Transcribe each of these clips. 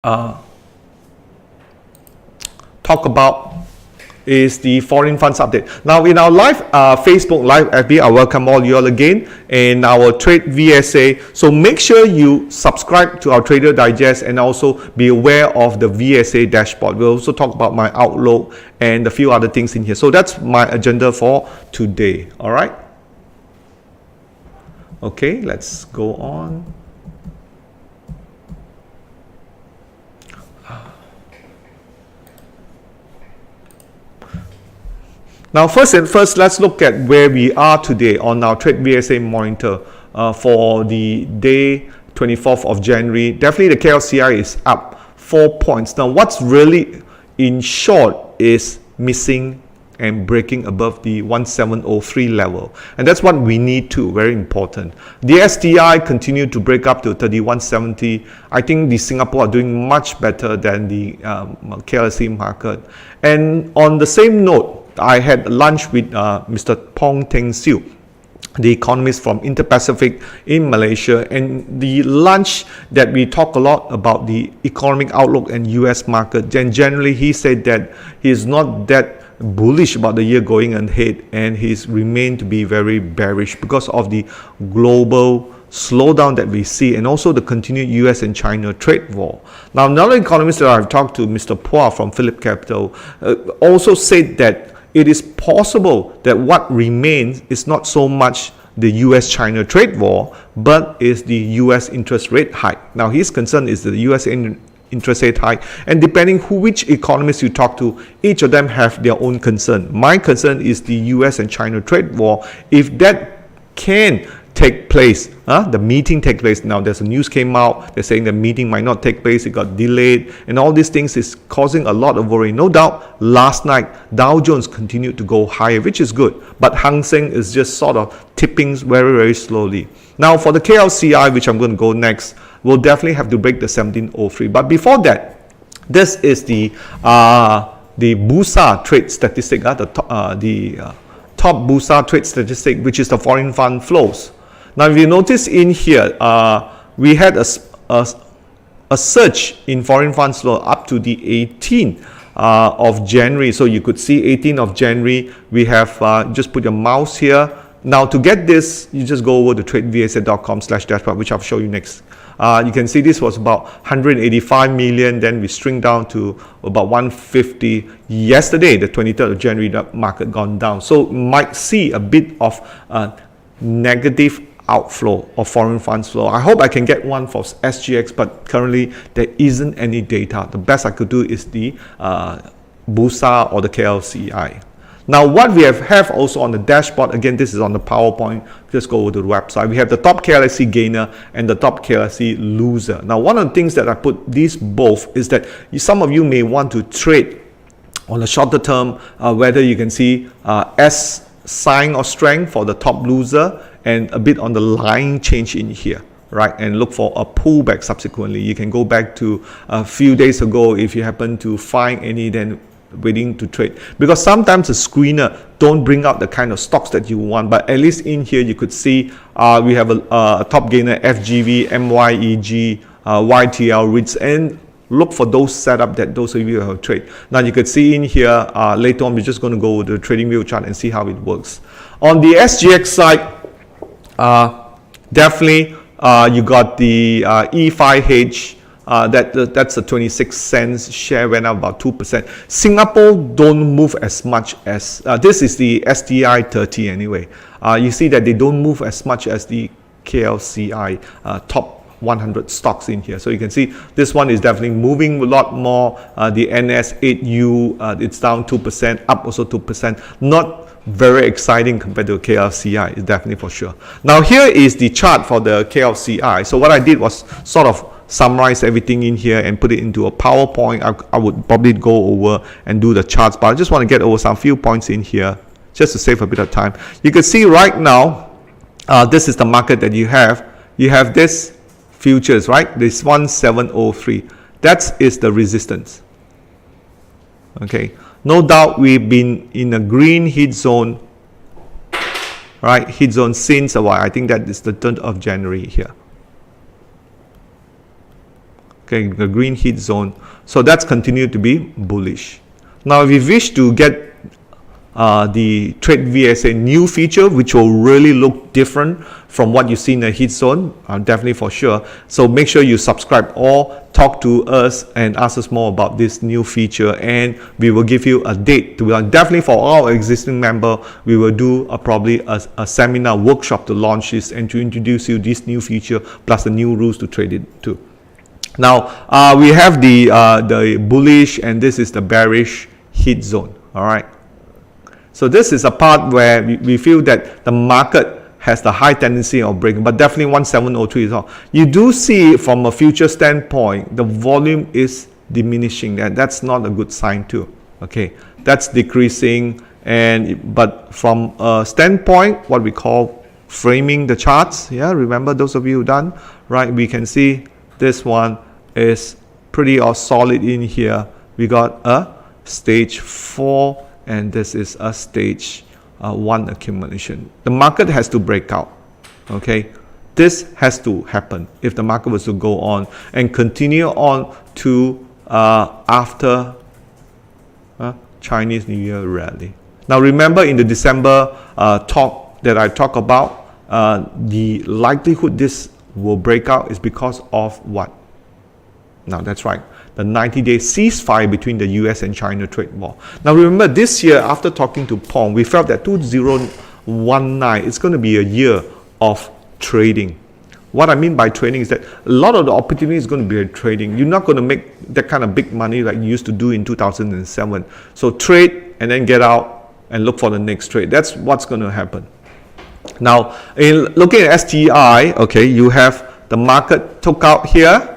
talk about is the foreign funds update. Now in our live Facebook live FB, I welcome all you all again in our TradeVSA. So make sure you subscribe to our Trader Digest and also be aware of the VSA dashboard. We'll also talk about my outlook and a few other things in here. So that's my agenda for today. All right. Okay, let's go on. Now, first and first, let's look at where we are today on our TradeVSA monitor for the day 24th of January. Definitely the KLCI is up 4 points. Now, what's really in short is missing and breaking above the 1703 level. And that's what we need to, very important. The STI continued to break up to 3170. I think the Singapore are doing much better than the KLC market. And on the same note, I had lunch with Mr. Pong Teng Siu, the economist from Inter-Pacific in Malaysia, and the lunch that we talk a lot about the economic outlook and US market. And generally he said that he is not that bullish about the year going ahead, and he's remained to be very bearish because of the global slowdown that we see and also the continued US and China trade war. Now, another economist that I've talked to, Mr. Pua from Phillip Capital, also said that it is possible that what remains is not so much the US-China trade war, but is the US interest rate hike. Now, his concern is the US interest rate hike, and depending which economist you talk to, each of them have their own concern. My concern is the US and China trade war. If that can take place, the meeting take place. Now there's a news came out, they're saying the meeting might not take place, it got delayed, and all these things is causing a lot of worry. No doubt last night Dow Jones continued to go higher, which is good, but Hang Seng is just sort of tipping very slowly. Now for the KLCI, which I'm going to go next, we'll definitely have to break the 1703. But before that, this is the Bursa trade statistic, the top Bursa trade statistic, which is the foreign fund flows. Now, if you notice in here, we had a surge in foreign funds flow up to the 18th of January. So you could see 18th of January, we have, just put your mouse here. Now to get this, you just go over to tradevsa.com/dashboard, which I'll show you next. You can see this was about 185 million, then we string down to about 150. Yesterday, the 23rd of January, the market gone down. So you might see a bit of negative outflow of foreign funds flow. I hope I can get one for SGX, but currently there isn't any data. The best I could do is the Bursa or the KLCI. Now what we have also on the dashboard, again this is on the PowerPoint, just go over to the website. We have the top KLC gainer and the top KLC loser. Now one of the things that I put these both is that some of you may want to trade on a shorter term, whether you can see S sign or strength for the top loser and a bit on the line change in here, right, and look for a pullback subsequently. You can go back to a few days ago if you happen to find any, then waiting to trade, because sometimes the screener don't bring out the kind of stocks that you want, but at least in here you could see we have a top gainer FGV, MYEG, YTL, REITs, and look for those setup that those of you have trade. Now you could see in here later on, we're just going to go to the trading view chart and see how it works. On the SGX side, definitely you got the E5H. That's a 26 cents share, went up about 2%. Singapore don't move as much as this is the STI 30 anyway. You see that they don't move as much as the KLCI top 100 stocks in here. So you can see this one is definitely moving a lot more. The NS8U, it's down 2%, up also 2%. Not very exciting compared to KLCI, is definitely for sure. Now here is the chart for the KLCI. So what I did was sort of summarize everything in here and put it into a PowerPoint. I would probably go over and do the charts, but I just want to get over some few points in here just to save a bit of time. You can see right now, this is the market that you have. You have this futures, right? This 1703. That is the resistance. Okay. No doubt we've been in a green heat zone, right? Heat zone since a while. I think that is the 3rd of January here. okay, the green heat zone. So that's continued to be bullish. Now, if you wish to get the TradeVSA new feature, which will really look different from what you see in the heat zone, definitely for sure. So make sure you subscribe or talk to us and ask us more about this new feature, and we will give you a date to definitely for our existing member. We will do probably a seminar workshop to launch this and to introduce you this new feature plus the new rules to trade it too. Now we have the bullish, and this is the bearish heat zone. All right. So this is a part where we feel that the market has the high tendency of breaking, but definitely 1703 is all. You do see from a future standpoint, the volume is diminishing, and that's not a good sign too. Okay, that's decreasing, but from a standpoint, what we call framing the charts, yeah, remember those of you who done, right? We can see this one is pretty solid in here. We got a stage 4. And this is a stage 1 accumulation. The market has to break out. Okay, this has to happen if the market was to go on and continue on to after Chinese New Year rally. Now remember, in the December talk that I talked about, the likelihood this will break out is because of what? Now that's right, the 90-day ceasefire between the US and China trade war. Now remember, this year, after talking to Pong, we felt that 2019 is going to be a year of trading. What I mean by trading is that a lot of the opportunity is going to be trading. You're not going to make that kind of big money like you used to do in 2007. So trade and then get out and look for the next trade. That's what's going to happen. Now, in looking at STI, okay, you have the market took out here.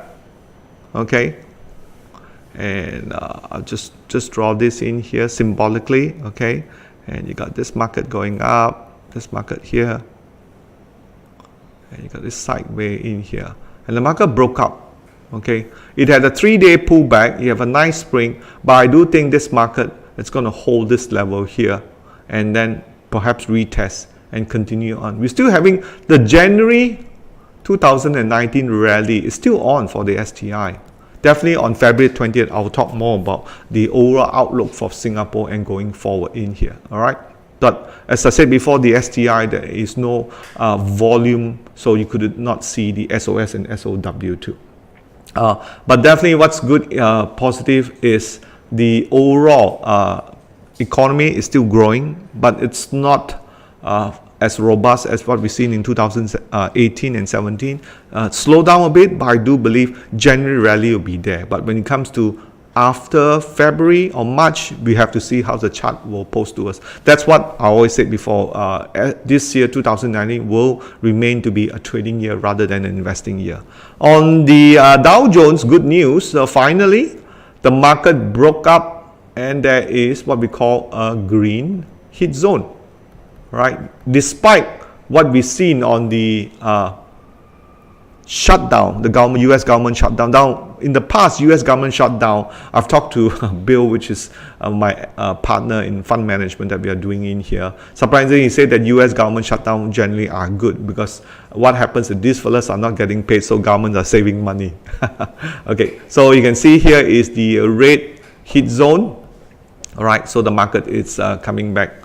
Okay, and I'll just draw this in here symbolically. Okay, and you got this market going up, this market here, and you got this sideway in here, and the market broke up. Okay, it had a 3-day pullback. You have a nice spring, but I do think this market is going to hold this level here and then perhaps retest and continue on. We're still having the January 2019 rally is still on for the STI. Definitely on February 20th, I'll talk more about the overall outlook for Singapore and going forward in here. All right. But as I said before, the STI, there is no volume, so you could not see the SOS and SOW too. But definitely what's good, positive is the overall economy is still growing, but it's not as robust as what we've seen in 2018 and 17. Slow down a bit, but I do believe January rally will be there. But when it comes to after February or March, we have to see how the chart will post to us. That's what I always said before. This year, 2019, will remain to be a trading year rather than an investing year. On the Dow Jones, good news. Finally, the market broke up, and there is what we call a green heat zone. Right, despite what we've seen on the shutdown, the U.S. government shutdown. Now, in the past, U.S. government shutdown, I've talked to Bill, which is my partner in fund management that we are doing in here. Surprisingly, he said that U.S. government shutdown generally are good because what happens is these fellas are not getting paid, so governments are saving money. Okay, so you can see here is the red heat zone. All right, so the market is coming back.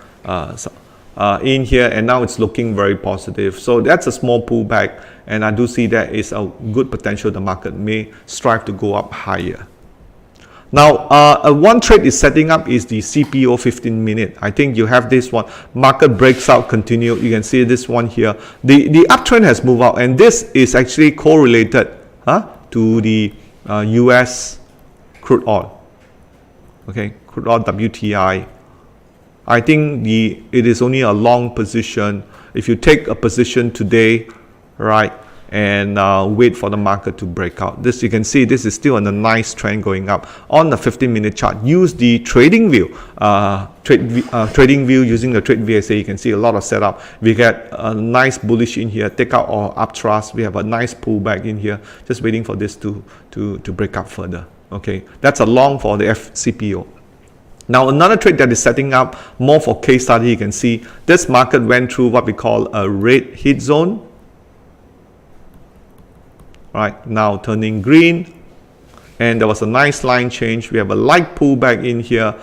In here, and now it's looking very positive. So that's a small pullback, and I do see that is a good potential. The market may strive to go up higher. Now, one trade is setting up is the CPO 15-minute. I think you have this one. Market breaks out, continue. You can see this one here. The uptrend has moved out, and this is actually correlated to the US crude oil. Okay, crude oil WTI. I think it is only a long position. If you take a position today, right, and wait for the market to break out. This, you can see this is still on a nice trend going up. On the 15-minute chart, use the trading view. Trading view using the TradeVSA, you can see a lot of setup. We get a nice bullish in here, take out our upthrust. We have a nice pullback in here, just waiting for this to break up further. Okay, that's a long for the CPO. Now, another trade that is setting up more for case study, you can see this market went through what we call a red heat zone. Right, now turning green, and there was a nice line change. We have a light pullback in here.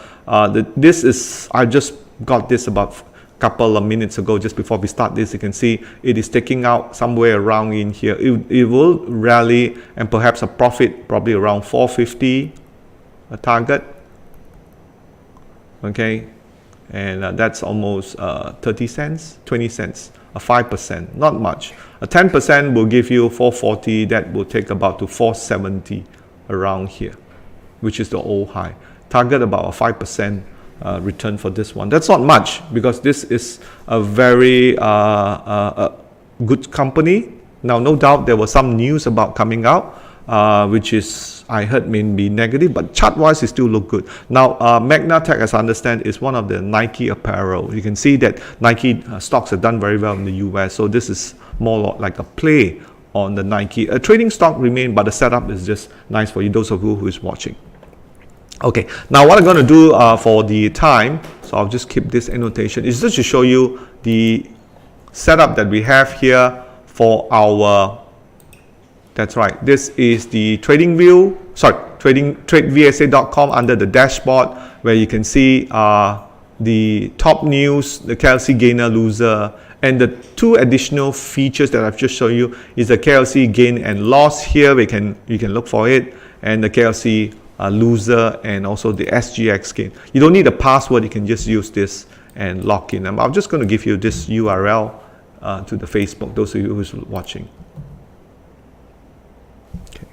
This is, I just got this about couple of minutes ago, just before we start this. You can see it is taking out somewhere around in here. It will rally and perhaps a profit probably around 450, a target. Okay, and that's almost 30 cents, 20 cents, a 5%, not much. A 10% will give you 440. That will take about to 470 around here, which is the old high. Target about a 5% return for this one. That's not much, because this is a very good company. Now, no doubt there was some news about coming out, which is, I heard, may be negative, but chart wise it still look good. Now, Magnatech, as I understand, is one of the Nike apparel. You can see that Nike stocks have done very well in the US, so this is more like a play on the Nike. A trading stock remain, but the setup is just nice for you, those of you who is watching. Okay, now what I'm going to do for the time, so I'll just keep this annotation, is just to show you the setup that we have here for our, that's right, this is the TradeVSA.com under the dashboard, where you can see the top news, the KLC gainer loser, and the two additional features that I've just shown you is the KLC gain and loss. Here you can look for it, and the KLC loser, and also the SGX gain. You don't need a password, you can just use this and log in. I'm just going to give you this URL to the Facebook, those of you who's watching. Okay,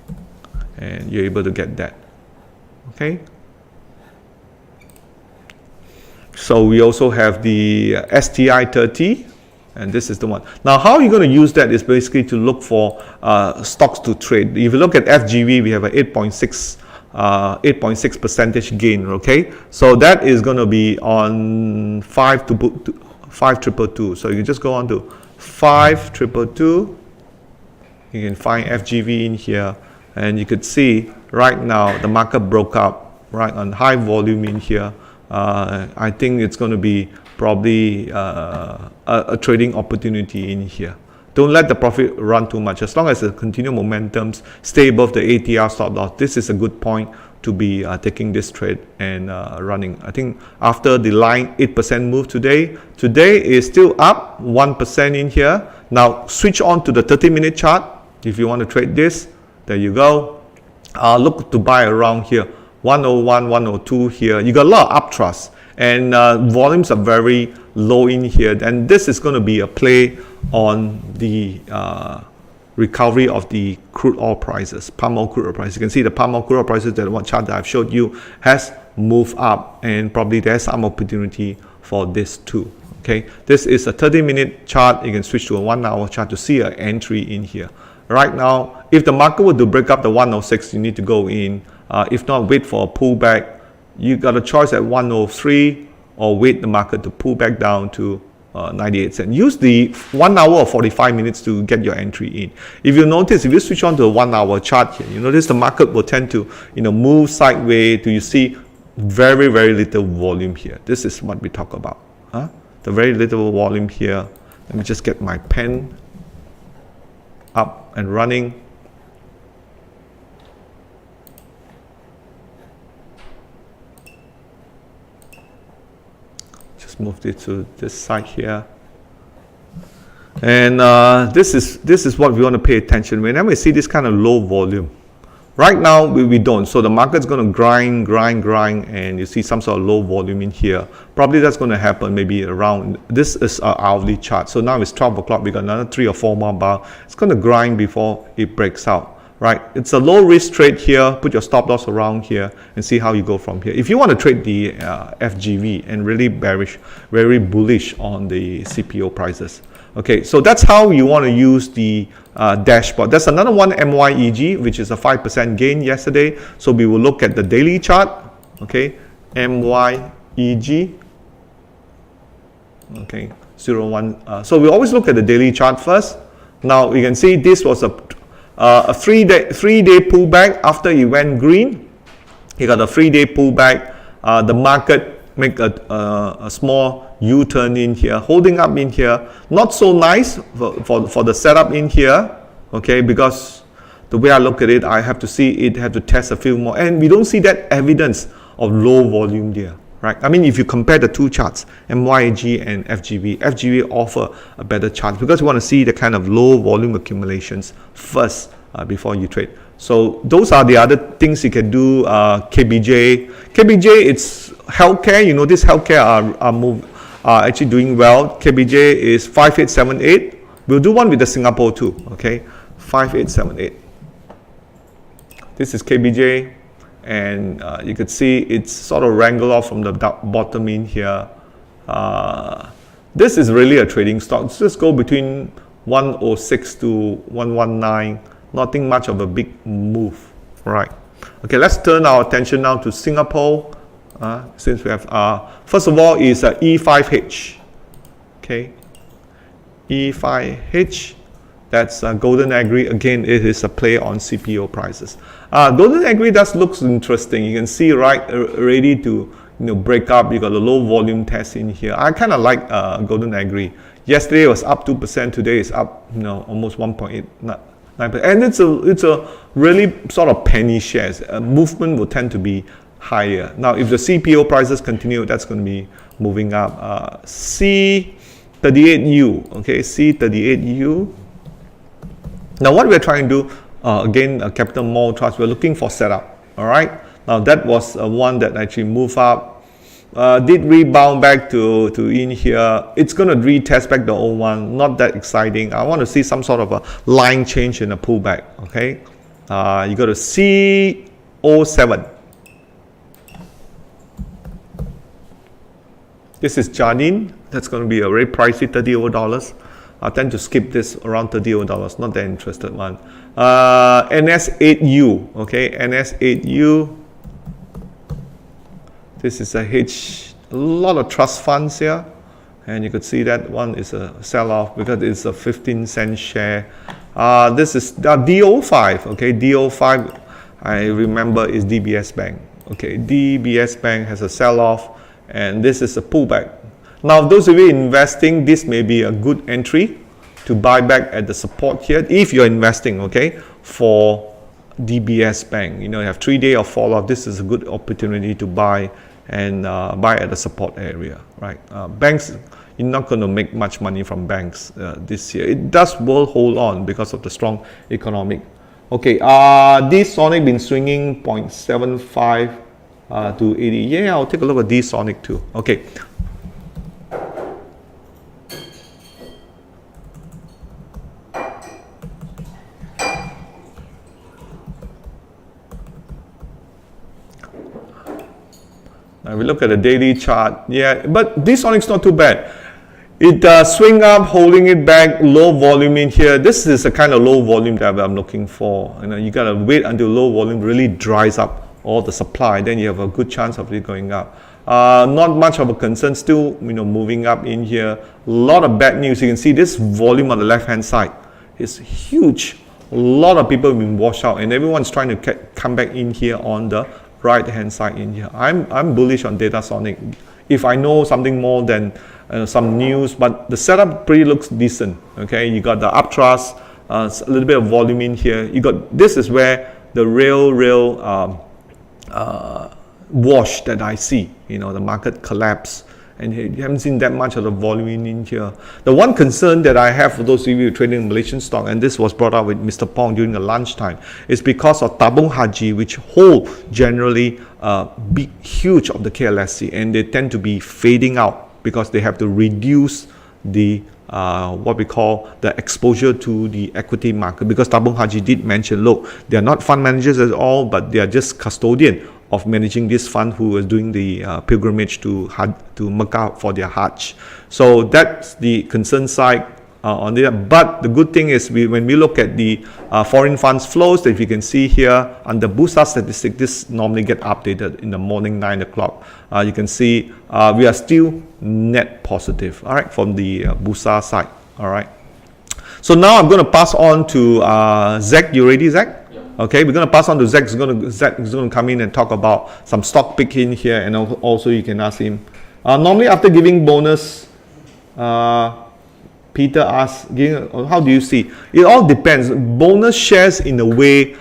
and you're able to get that. Okay, so we also have the STI 30, and this is the one. Now, how you're going to use that is basically to look for stocks to trade. If you look at FGV, we have a 8.6% gain. Okay, so that is going to be on 5222. So you just go on to 5222. You can find FGV in here, and you could see right now the market broke up right on high volume in here. I think it's going to be probably a trading opportunity in here. Don't let the profit run too much. As long as the continued momentums stay above the ATR stop loss, this is a good point to be taking this trade and running. I think after the line 8% move today is still up 1% in here. Now switch on to the 30-minute chart if you want to trade this. There you go. Look to buy around here, 101, 102 here. You got a lot of upthrust, and volumes are very low in here. And this is going to be a play on the recovery of the crude oil prices, palm oil crude oil prices. You can see the palm oil crude oil prices, that one chart that I've showed you, has moved up, and probably there's some opportunity for this too. Okay, this is a 30-minute chart. You can switch to a 1-hour chart to see an entry in here. Right now, if the market were to break up the 106, you need to go in. If not, wait for a pullback. You got a choice at 103, or wait the market to pull back down to 98 cents. Use the 1 hour or 45 minutes to get your entry in. If you notice, if you switch on to a 1-hour chart here, you notice the market will tend to move sideways. Do you see very, very little volume here? This is what we talk about. The very little volume here. Let me just get my pen up and running. Moved it to this side here, and this is what we want to pay attention. Whenever we see this kind of low volume, right now we don't. So the market's going to grind, and you see some sort of low volume in here. Probably that's going to happen maybe around. This is our hourly chart. So now it's 12 o'clock. We got another 3 or 4 more bar. It's going to grind before it breaks out. Right, it's a low risk trade here. Put your stop loss around here and see how you go from here. If you want to trade the FGV and really bearish, very bullish on the CPO prices. Okay, so that's how you want to use the dashboard. There's another one, MYEG, which is a 5% gain yesterday. So we will look at the daily chart. Okay, MYEG. Okay, 01. So we always look at the daily chart first. Now you can see this was a 3-day pullback after it went green. You got a 3-day pullback. The market make a small U-turn in here, holding up in here. Not so nice for the setup in here, okay, because the way I look at it, I have to see it have to test a few more, and we don't see that evidence of low volume there, right? I mean, if you compare the two charts, MYAG and FGV offer a better chance because you want to see the kind of low volume accumulations first before you trade. So those are the other things you can do. KBJ, it's healthcare. You notice healthcare are actually doing well. KBJ is 5878. We'll do one with the Singapore too. Okay, 5878. This is KBJ, and you could see it's sort of wrangled off from the bottom in here. This is really a trading stock. Just go between 106 to 119. Nothing much of a big move, right? Okay, let's turn our attention now to Singapore. Since we have, first of all, is E5H. Okay, E5H. That's Golden Agri. Again, it is a play on CPO prices. Golden Agri does looks interesting. You can see right ready to break up. You got a low volume test in here. I kind of like Golden Agri. Yesterday it was up 2%. Today it's up almost 1.89%. And it's a really sort of penny shares. Movement will tend to be higher. Now, if the CPO prices continue, that's going to be moving up. C38U. Okay, C38U. Now, what we're trying to do, again, Capital Mall Trust, we're looking for setup. All right. Now, that was one that actually moved up. Did rebound back to in here. It's going to retest back the old one. Not that exciting. I want to see some sort of a line change in a pullback. Okay. You got to C07. This is Jardine. That's going to be a very pricey $30 I tend to skip this around $30. Not that interested one. NS8U. Okay. NS8U. This is a lot of trust funds here, and you could see that one is a sell-off because it's a 15-cent share. This is DO5. Okay, DO5. I remember is DBS Bank. Okay, DBS Bank has a sell-off, and this is a pullback. Now, those of you investing, this may be a good entry to buy back at the support here if you're investing. Okay, for DBS Bank, you have 3 day of fall off. This is a good opportunity to buy and buy at the support area, right? Banks, you're not going to make much money from banks this year. It will hold on because of the strong economic. Okay, this Sonic been swinging 0.75 to 80. Yeah, I'll take a look at this Sonic too. Okay. Now we look at the daily chart, yeah, but this Sonic's not too bad. It swing up, holding it back, low volume in here. This is the kind of low volume that I'm looking for. You gotta wait until low volume really dries up all the supply, then you have a good chance of it going up. Not much of a concern, still moving up in here. A lot of bad news. You can see this volume on the left hand side is huge. A lot of people have been washed out, and everyone's trying to come back in here on the right hand side in here. I'm bullish on Datasonic. If I know something more than some news, but the setup pretty looks decent. Okay, you got the uptrust, a little bit of volume in here. You got, this is where the real wash that I see. The market collapse, and you haven't seen that much of the volume in here. The one concern that I have for those of you trading Malaysian stock, and this was brought up with Mr. Pong during the lunchtime, is because of Tabung Haji, which hold generally huge of the KLSC, and they tend to be fading out because they have to reduce the what we call the exposure to the equity market, because Tabung Haji did mention, look, they are not fund managers at all, but they are just custodian of managing this fund who was doing the pilgrimage to Mecca for their Hajj. So that's the concern side on there. But the good thing is when we look at the foreign funds flows, if you can see here under Bursa statistic, this normally get updated in the morning 9 o'clock. You can see we are still net positive, all right, from the Bursa side, all right. So now I'm going to pass on to Zach. You ready, Zach? Okay, we're going to pass on to Zach. Zach is going to come in and talk about some stock pick in here, and also you can ask him. Normally after giving bonus, Peter asks, how do you see? It all depends. Bonus shares in a way,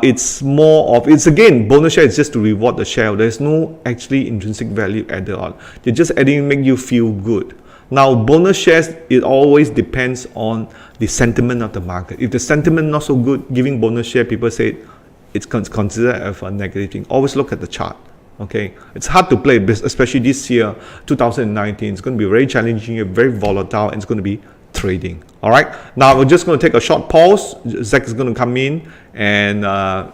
it's more of, it's again, bonus share is just to reward the shareholder. There's no actually intrinsic value added on. They're just adding make you feel good. Now, bonus shares, it always depends on the sentiment of the market. If the sentiment not so good, giving bonus share, people say it's considered as a negative thing. Always look at the chart. Okay, it's hard to play, especially this year, 2019. It's going to be very challenging, very volatile, and it's going to be trading. All right, now we're just going to take a short pause. Zach is going to come in and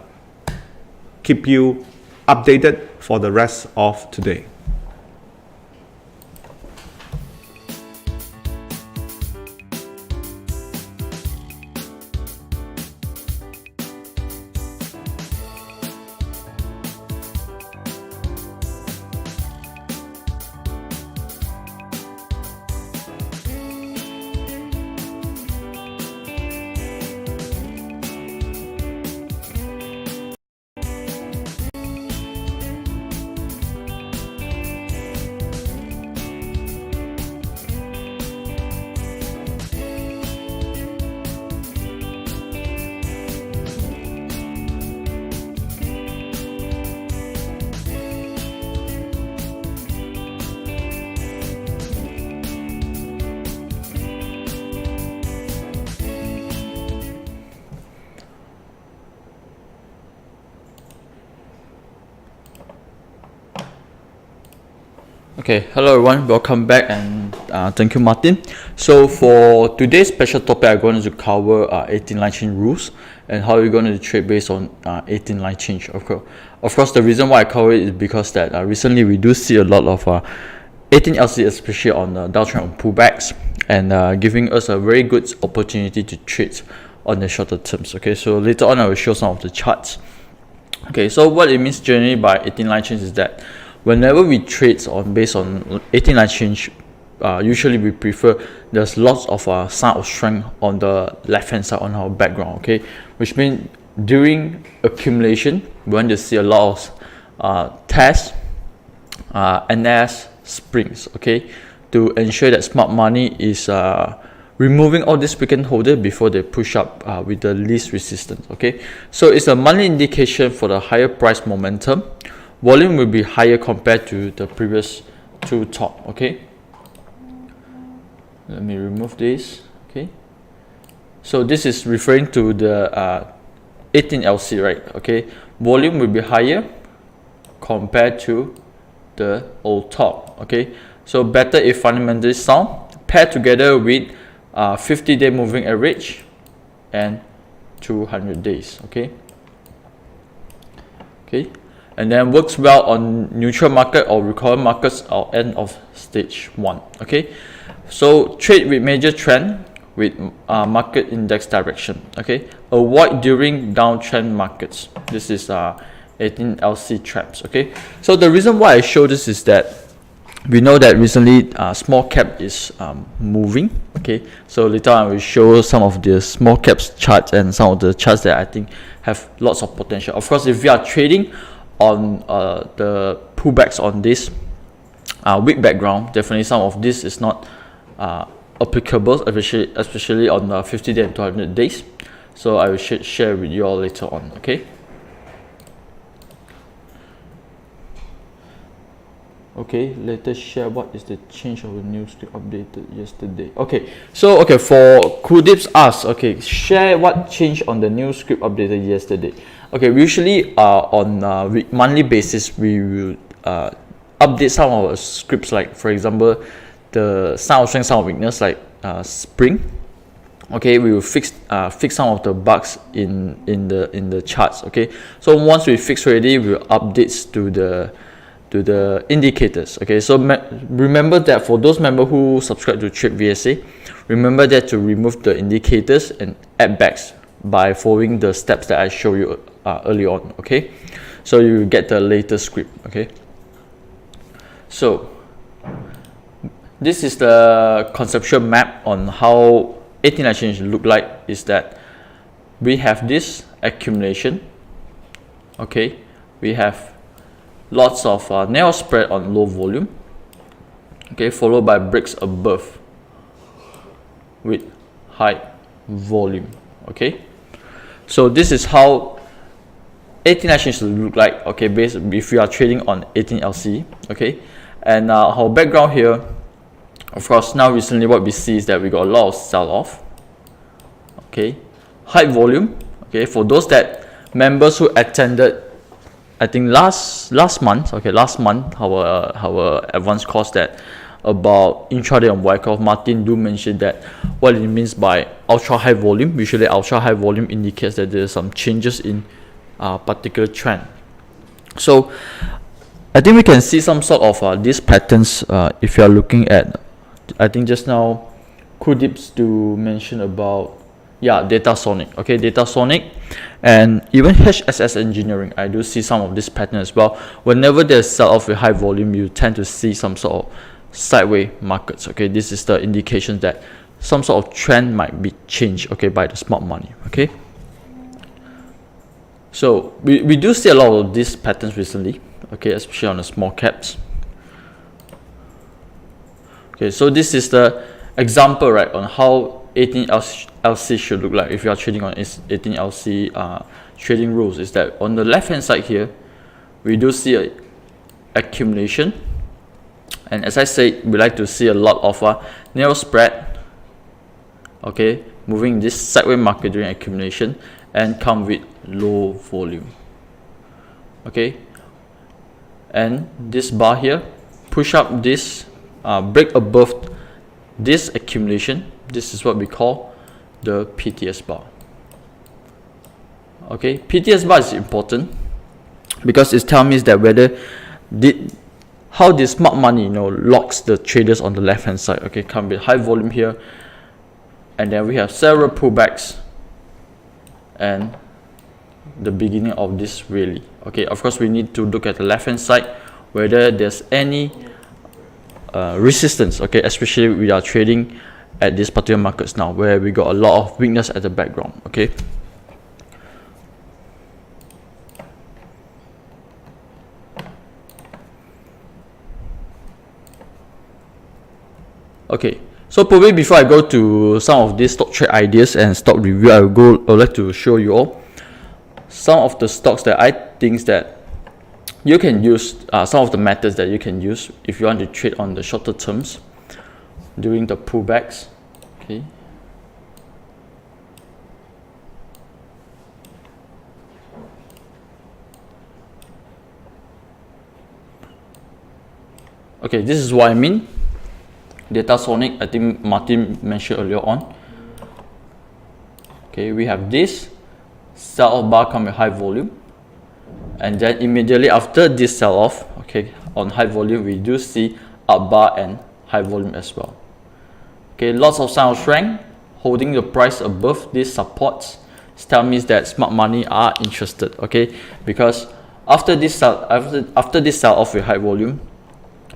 keep you updated for the rest of today. Okay, hello everyone, welcome back, and thank you, Martin. So for today's special topic, I'm going to cover 18 line change rules and how you're going to trade based on 18 line change. Of course, the reason why I cover it is because that recently we do see a lot of 18 LC, especially on the downtrend pullbacks, and giving us a very good opportunity to trade on the shorter terms. Okay, so later on I will show some of the charts. Okay, so what it means generally by 18 line change is that whenever we trade based on 18 line change, usually we prefer there's lots of sign of strength on the left hand side on our background. Okay, which means during accumulation we want to see a lot of tests, NS springs. Okay, to ensure that smart money is removing all this weekend holder before they push up with the least resistance. Okay, so it's a monthly indication for the higher price momentum. Volume will be higher compared to the previous two top. Okay, let me remove this. Okay, so this is referring to the 18 LC, right? Okay, volume will be higher compared to the old top. Okay, so better if fundamentally sound, paired together with 50-day moving average and 200 days. Okay, and then works well on neutral market or recovery markets or end of stage 1. Okay, so trade with major trend with market index direction. Okay, avoid during downtrend markets. This is 18 LC traps. Okay, so the reason why I show this is that we know that recently small cap is moving. Okay, so later on I will show some of the small caps charts and some of the charts that I think have lots of potential. Of course, if you are trading on the pullbacks on this weak background, definitely some of this is not applicable, especially on the 50-day and 200 days. So I will share with you all later on. Okay, let us share what is the change of the news script updated yesterday. Okay, so for Kudips ask, okay, share what changed on the news script updated yesterday. Okay, usually on monthly basis we will update some of our scripts, like for example the sign of strength, sign of weakness, like spring. Okay, we will fix some of the bugs in the charts. Okay, so once we fix already, we will updates to the indicators. Okay, so remember that for those members who subscribe to TradeVSA, remember that to remove the indicators and add backs by following the steps that I show you early on. Okay, so you get the latest script. Okay, so this is the conceptual map on how 18 line change look like. Is that we have this accumulation. Okay, we have lots of narrow spread on low volume. Okay, followed by breaks above. with high volume. Okay, so this is how 18 line should look like. Okay, based if you are trading on 18 LC. Okay, and our background here, of course, now recently what we see is that we got a lot of sell off. Okay, high volume. Okay, for those that members who attended, I think last month, our advanced course that about intraday on Wyckoff, Martin do mention that what it means by ultra high volume. Usually ultra high volume indicates that there's some changes in particular trend. So I think we can see some sort of these patterns if you are looking at, I think just now Kudips to mention about, yeah, Data Sonic. Okay, Data Sonic and even HSS Engineering, I do see some of this pattern as well. Whenever there's sell off with high volume, you tend to see some sort of sideways markets. Okay, this is the indication that some sort of trend might be changed, okay, by the smart money. Okay, so we do see a lot of these patterns recently, okay, especially on the small caps. Okay, so this is the example, right, on how 18 LC should look like if you are trading on 18 LC trading rules. Is that on the left hand side here, we do see a accumulation, and as I said, we like to see a lot of narrow spread, okay, moving this sideways market during accumulation and come with low volume. Okay, and this bar here push up this break above this accumulation. This is what we call the PTS bar. Okay, PTS bar is important because it tells me that whether how the smart money locks the traders on the left hand side. Okay, come with high volume here, and then we have several pullbacks and the beginning of this rally. Okay, of course we need to look at the left hand side whether there's any resistance. Okay, especially we are trading at this particular markets now where we got a lot of weakness at the background. Okay, okay, so probably before I go to some of these stock trade ideas and stock review, I would like to show you all some of the stocks that I think that you can use, some of the methods that you can use if you want to trade on the shorter terms during the pullbacks. Okay, okay, this is what I mean. Data Sonic, I think Martin mentioned earlier on. Okay, we have this sell-off bar come with high volume, and then immediately after this sell-off, okay, on high volume we do see up bar and high volume as well. Okay, lots of sign of strength holding the price above these supports. This tells me that smart money are interested. Okay, because after this sell-off with high volume,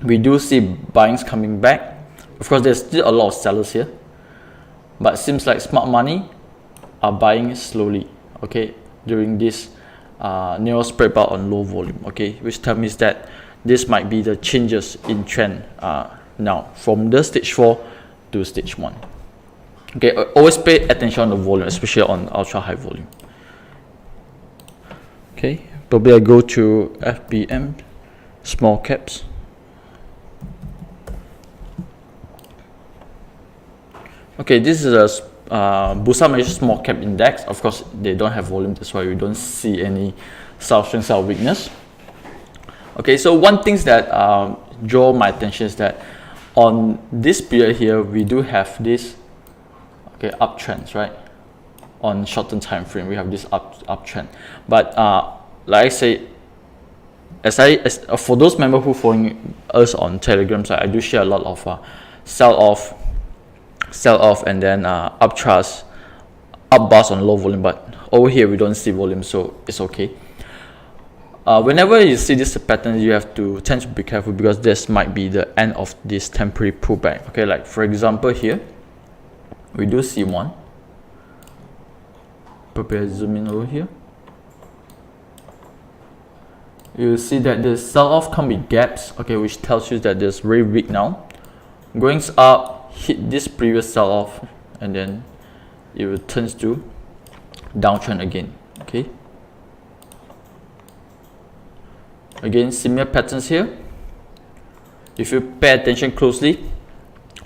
we do see buyings coming back. Of course, there's still a lot of sellers here, but it seems like smart money are buying slowly. Okay, during this narrow spread bar on low volume. Okay, which tells me that this might be the changes in trend now from the stage 4 to stage 1. Okay, always pay attention on the volume, especially on ultra high volume. Okay, probably I go to FBM small caps. Okay, this is a Bursa Malaysia small cap index. Of course, they don't have volume, that's why we don't see any sell strength, sell weakness. Okay, so one thing that draw my attention is that on this period here, we do have this uptrends, right? On short-term time frame, we have this uptrend. But like I say, for those members who following us on Telegram side, I do share a lot of sell off and then upthrust, up bars on low volume. But over here we don't see volume, so it's okay. Whenever you see this pattern, you have to tend to be careful because this might be the end of this temporary pullback. Okay, like for example here, we do see one. Prepare zoom in over here. You see that the sell-off come with gaps. Okay, which tells you that there's very weak now. Going up, hit this previous sell-off, and then it returns to downtrend again. Okay, again similar patterns here. If you pay attention closely,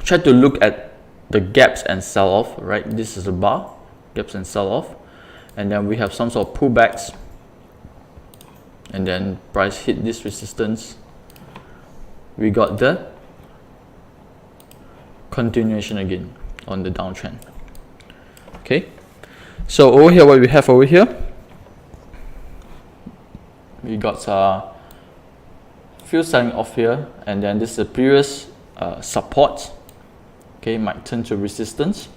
try to look at the gaps and sell off, right? This is a bar, gaps and sell off, and then we have some sort of pullbacks, and then price hit this resistance. We got the continuation again on the downtrend. Okay, so over here, what we have over here, we got few selling off here, and then this is the previous support. Okay, might turn to resistance.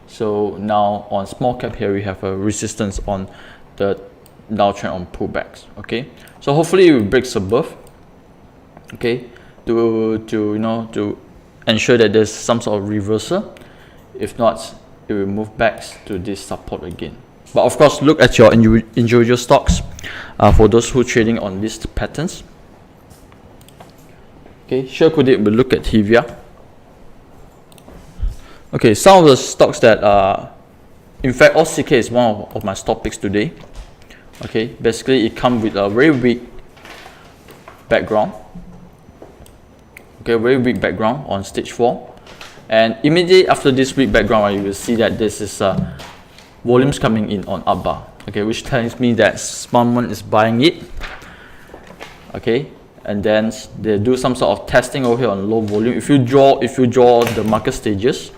So now on small cap here, we have a resistance on the downtrend on pullbacks. Okay, so hopefully it breaks above. Okay, to ensure that there's some sort of reversal. If not, it will move back to this support again. But of course, look at your individual stocks for those who are trading on these patterns. Okay, share credit, we'll look at Hevia. Okay, some of the stocks that in fact OCK is one of my stock picks today. Okay, basically it comes with a very weak background. Okay, very weak background on stage 4, and immediately after this weak background, you will see that this is volumes coming in on up bar. Okay, which tells me that someone is buying it. Okay, and then they do some sort of testing over here on low volume. If you draw the market stages,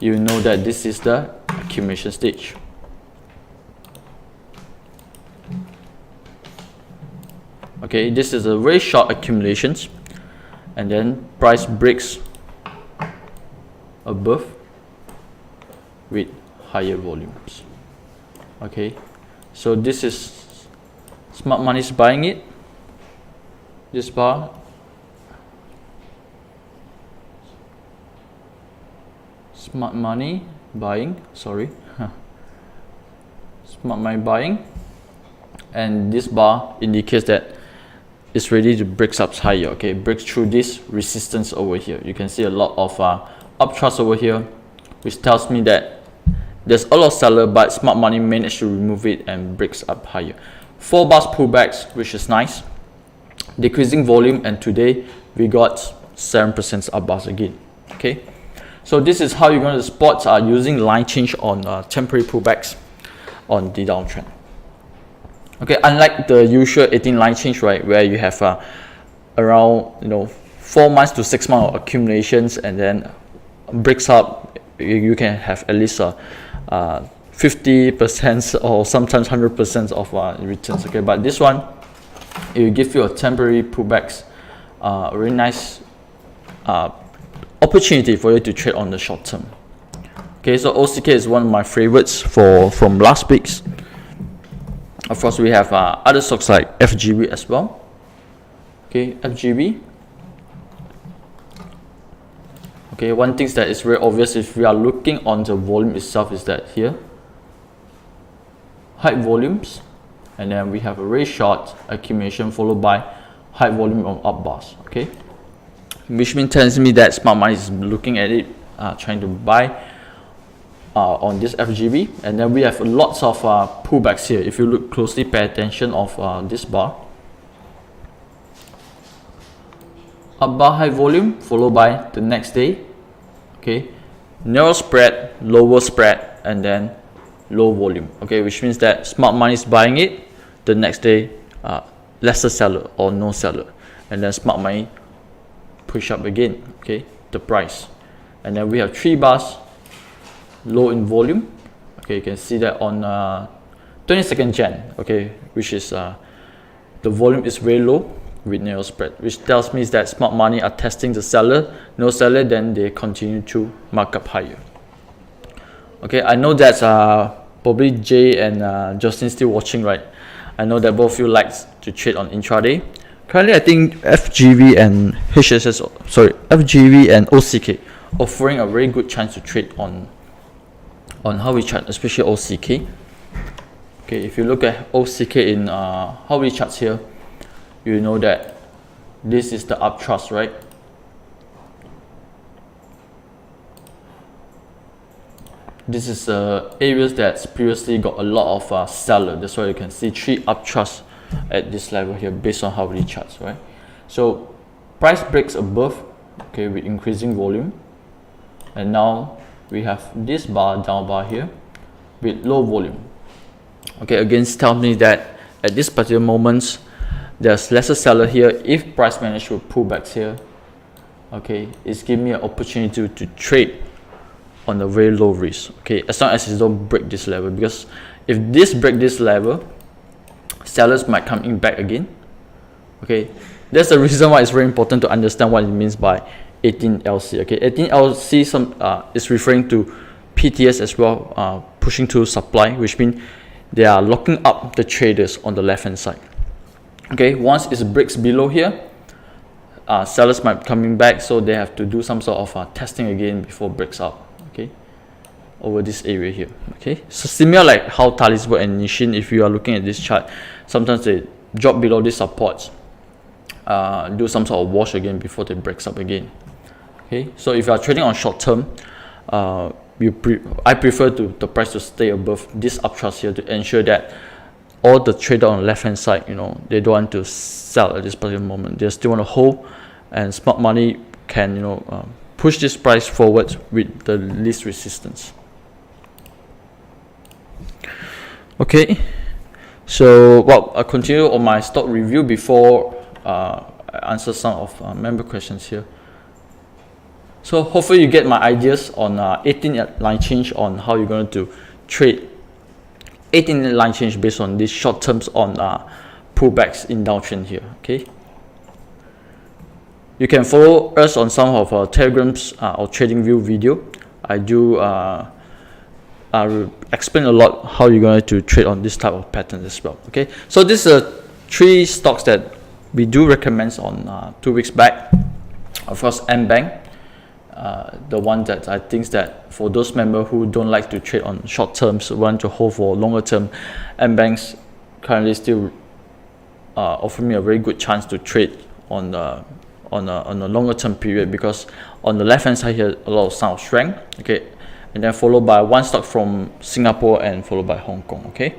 you know that this is the accumulation stage. Okay, this is a very short accumulations, and then price breaks above with higher volumes. Okay, so this is smart money is buying it. This bar, smart money buying, sorry, smart money buying, and this bar indicates that it's ready to break up higher. Okay, breaks through this resistance over here. You can see a lot of upthrust over here, which tells me that there's a lot of seller, but smart money managed to remove it and breaks up higher. 4 bars pullbacks, which is nice. Decreasing volume, and today we got 7% up bars again. Okay, so this is how you're going to spot using line change on temporary pullbacks on the downtrend. Okay, unlike the usual 18 line change, right, where you have around 4 months to 6 months of accumulations, and then breaks up, you can have at least 50% or sometimes 100% of returns. Okay, but this one, it will give you a temporary pullbacks, a very nice opportunity for you to trade on the short term. Okay, so OCK is one of my favorites from last week's. Of course, we have other stocks like FGB as well. Okay, FGB. Okay, one thing that is very obvious if we are looking on the volume itself is that here, high volumes, and then we have a very short accumulation followed by high volume of up bars. Okay, which means tells me that smart money is looking at it, trying to buy on this FGB, and then we have lots of pullbacks here. If you look closely, pay attention of this bar, up bar, high volume, followed by the next day, okay, narrow spread, lower spread, and then low volume. Okay, which means that smart money is buying it. The next day, lesser seller or no seller, and then smart money push up again. Okay, the price, and then we have 3 bars, low in volume. Okay, you can see that on 22nd Jan. Okay, which is the volume is very low with narrow spread, which tells me that smart money are testing the seller. No seller, then they continue to mark up higher. Okay, I know that probably Jay and Justin still watching, right? I know that both of you like to trade on intraday. Currently, I think FGV and FGV and OCK offering a very good chance to trade on hourly chart, especially OCK. Okay, if you look at OCK in hourly charts here, you know that this is the upthrust, right? this is areas that's previously got a lot of seller. That's why you can see 3 upthrust at this level here based on hourly charts, right? So price breaks above, okay, with increasing volume, and now we have this bar, down bar here with low volume. Okay, again, tells me that at this particular moment there's lesser seller here. If price manage to pull back here, okay, it's giving me an opportunity to trade on a very low risk, okay, as long as it don't break this level, because if this break this level, sellers might come in back again. Okay, that's the reason why it's very important to understand what it means by 18LC. Okay, 18LC is referring to PTS as well, pushing to supply, which means they are locking up the traders on the left hand side. Okay, once it breaks below here, sellers might coming back, so they have to do some sort of testing again before it breaks out. Okay, over this area here. Okay, so similar like how Talisman and Nishin, if you are looking at this chart, sometimes they drop below these supports, do some sort of wash again before they breaks up again. Okay, so if you are trading on short term, I prefer the price to stay above this upthrust here to ensure that all the trader on the left hand side, they don't want to sell at this particular moment. They still want to hold, and smart money can push this price forward with the least resistance. Okay, so I'll continue on my stock review before I answer some of member questions here. So hopefully you get my ideas on 18 line change, on how you're going to trade 18 line change based on these short terms on pullbacks in downtrend here. Okay, you can follow us on some of our Telegrams or Trading View video. I do explain a lot how you're going to trade on this type of pattern as well. Okay, so these are 3 stocks that we do recommend on 2 weeks back. Of course, M-Bank, the one that I think that for those members who don't like to trade on short terms, want to hold for longer term, M-Banks currently still offer me a very good chance to trade on a longer term period, because on the left hand side here a lot of sign of strength. Okay, and then followed by one stock from Singapore and followed by Hong Kong. Okay,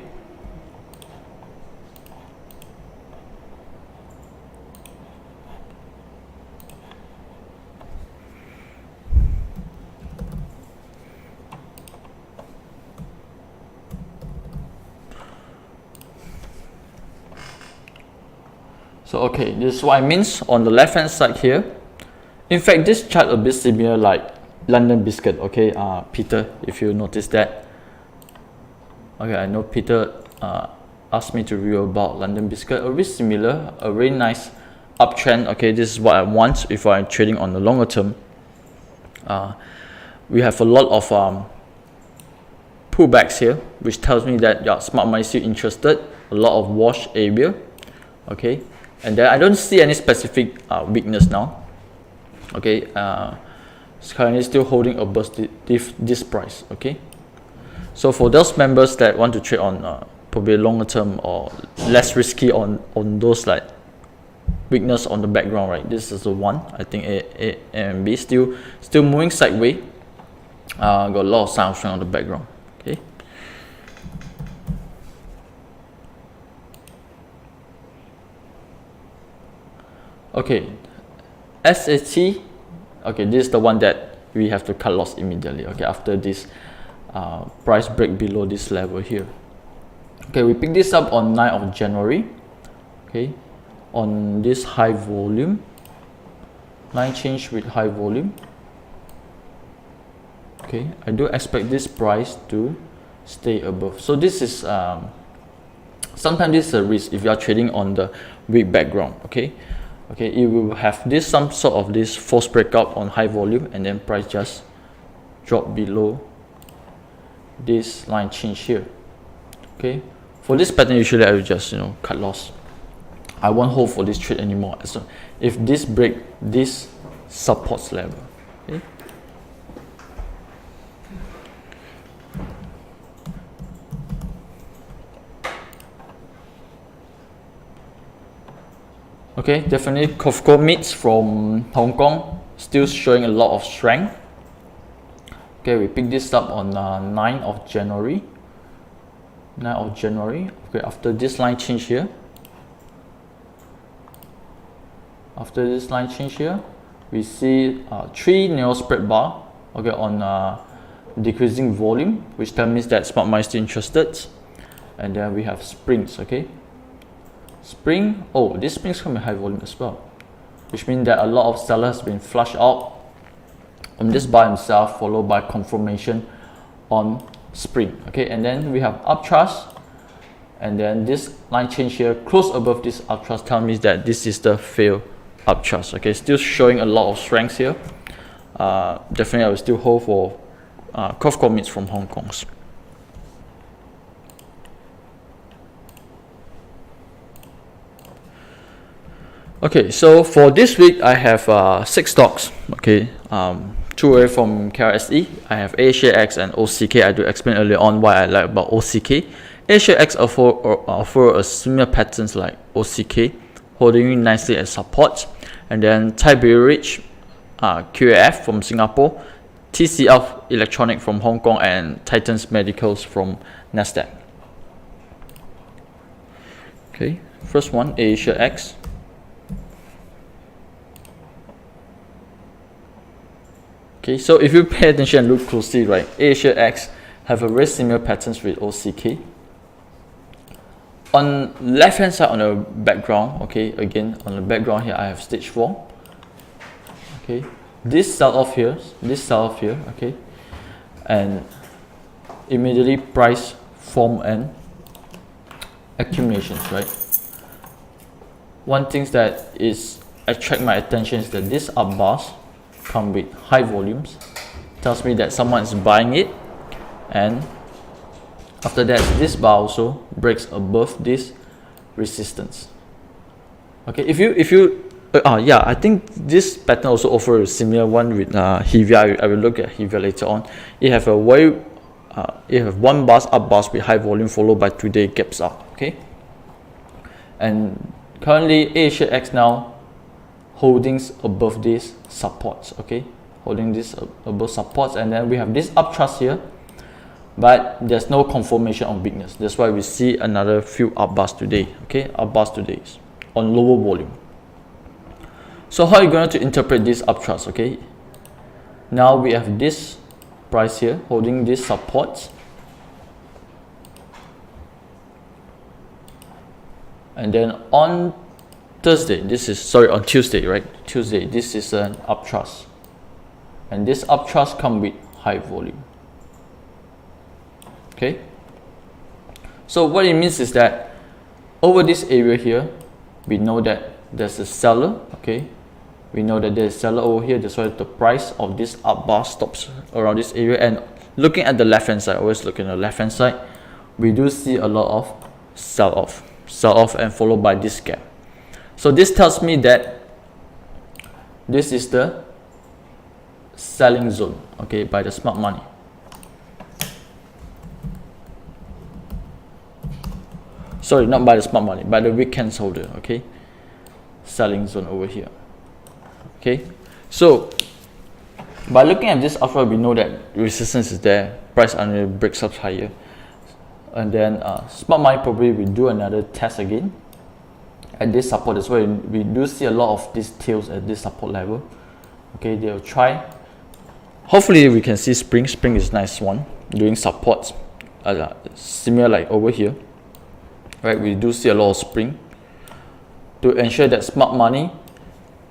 so okay, this is what I mean on the left hand side here. In fact, this chart a bit similar like London Biscuit. Okay, Peter, if you notice that. Okay, I know Peter asked me to review about London Biscuit. A bit similar, a very nice uptrend. Okay, this is what I want if I'm trading on the longer term. We have a lot of pullbacks here, which tells me that smart money is still interested. A lot of wash area. Okay, and then I don't see any specific weakness now. Okay, it's currently still holding above this price. Okay, so for those members that want to trade on probably longer term or less risky on those like weakness on the background, right? This is the one. I think A and B still moving sideways. Got a lot of sign of strength on the background. Okay. Okay, SAT. Okay, this is the one that we have to cut loss immediately. Okay, after this price break below this level here. Okay, we picked this up on 9th of January. Okay, on this high volume, line change with high volume. Okay, I do expect this price to stay above. So this is sometimes this is a risk if you are trading on the weak background. Okay. Okay, it will have this some sort of this false breakout on high volume, and then price just drop below this line change here. Okay, for this pattern usually I will just cut loss. I won't hold for this trade anymore. So if this break this supports level. Okay. Okay, definitely COFCO meats from Hong Kong still showing a lot of strength. Okay, we picked this up on 9th of January. 9th of January. Okay, after this line change here. After this line change here, we see 3 narrow spread bar, okay, on decreasing volume, which tells me that smart money is still interested. And then we have springs, okay. Spring, oh, this spring's coming high volume as well, which means that a lot of sellers have been flushed out on this bar himself, followed by confirmation on spring, okay. And then we have upthrust, and then this line change here close above this upthrust tells me that this is the failed upthrust, okay. Still showing a lot of strength here. Definitely I will still hold for cross commits from Hong Kong's. Okay, so for this week I have 6 stocks, okay. 2 away from KRSE. I have AsiaX and OCK. I do explain earlier on why I like about OCK. AsiaX offer a similar patterns like OCK, holding nicely as support. And then Thai Beverage, QAF from Singapore, TCL Electronic from Hong Kong, and Titans Medicals from Nasdaq. Okay, first one, AsiaX. Okay, so if you pay attention and look closely, right, AsiaX have a very similar patterns with OCK. On left hand side on the background, okay, again on the background here I have stage 4. Okay, this sell off here, okay, and immediately price form and accumulations, right. One thing that is attract my attention is that this up bars come with high volumes, tells me that someone is buying it, and after that this bar also breaks above this resistance. Okay, if you yeah, I think this pattern also offers a similar one with Hevia. I will look at Hevia later on. It have a way it have one bars up bars with high volume followed by 2-day gaps up, okay. And currently AsiaX now holdings above these supports, okay, holding this above supports, and then we have this upthrust here, but there's no confirmation on weakness. That's why we see another few up bars today, okay, up bars today on lower volume. So how are you going to interpret this upthrust? Okay, now we have this price here holding this support, and then on Thursday, on Tuesday, right? Tuesday, this is an upthrust, and this upthrust come with high volume. Okay. So what it means is that over this area here, we know that there's a seller. Okay. We know that there's a seller over here. That's why the price of this up bar stops around this area. And looking at the left hand side, always looking at the left hand side, we do see a lot of sell off, and followed by this gap. So this tells me that this is the selling zone, okay, by the smart money. Sorry, not by the smart money, by the weekends holder, okay, selling zone over here. Okay, so by looking at this upward, we know that resistance is there, price only breaks up higher, and then smart money probably will do another test again at this support. That's why we do see a lot of these tails at this support level. Okay, they'll try. Hopefully we can see spring is nice one doing supports similar like over here, right? We do see a lot of spring to ensure that smart money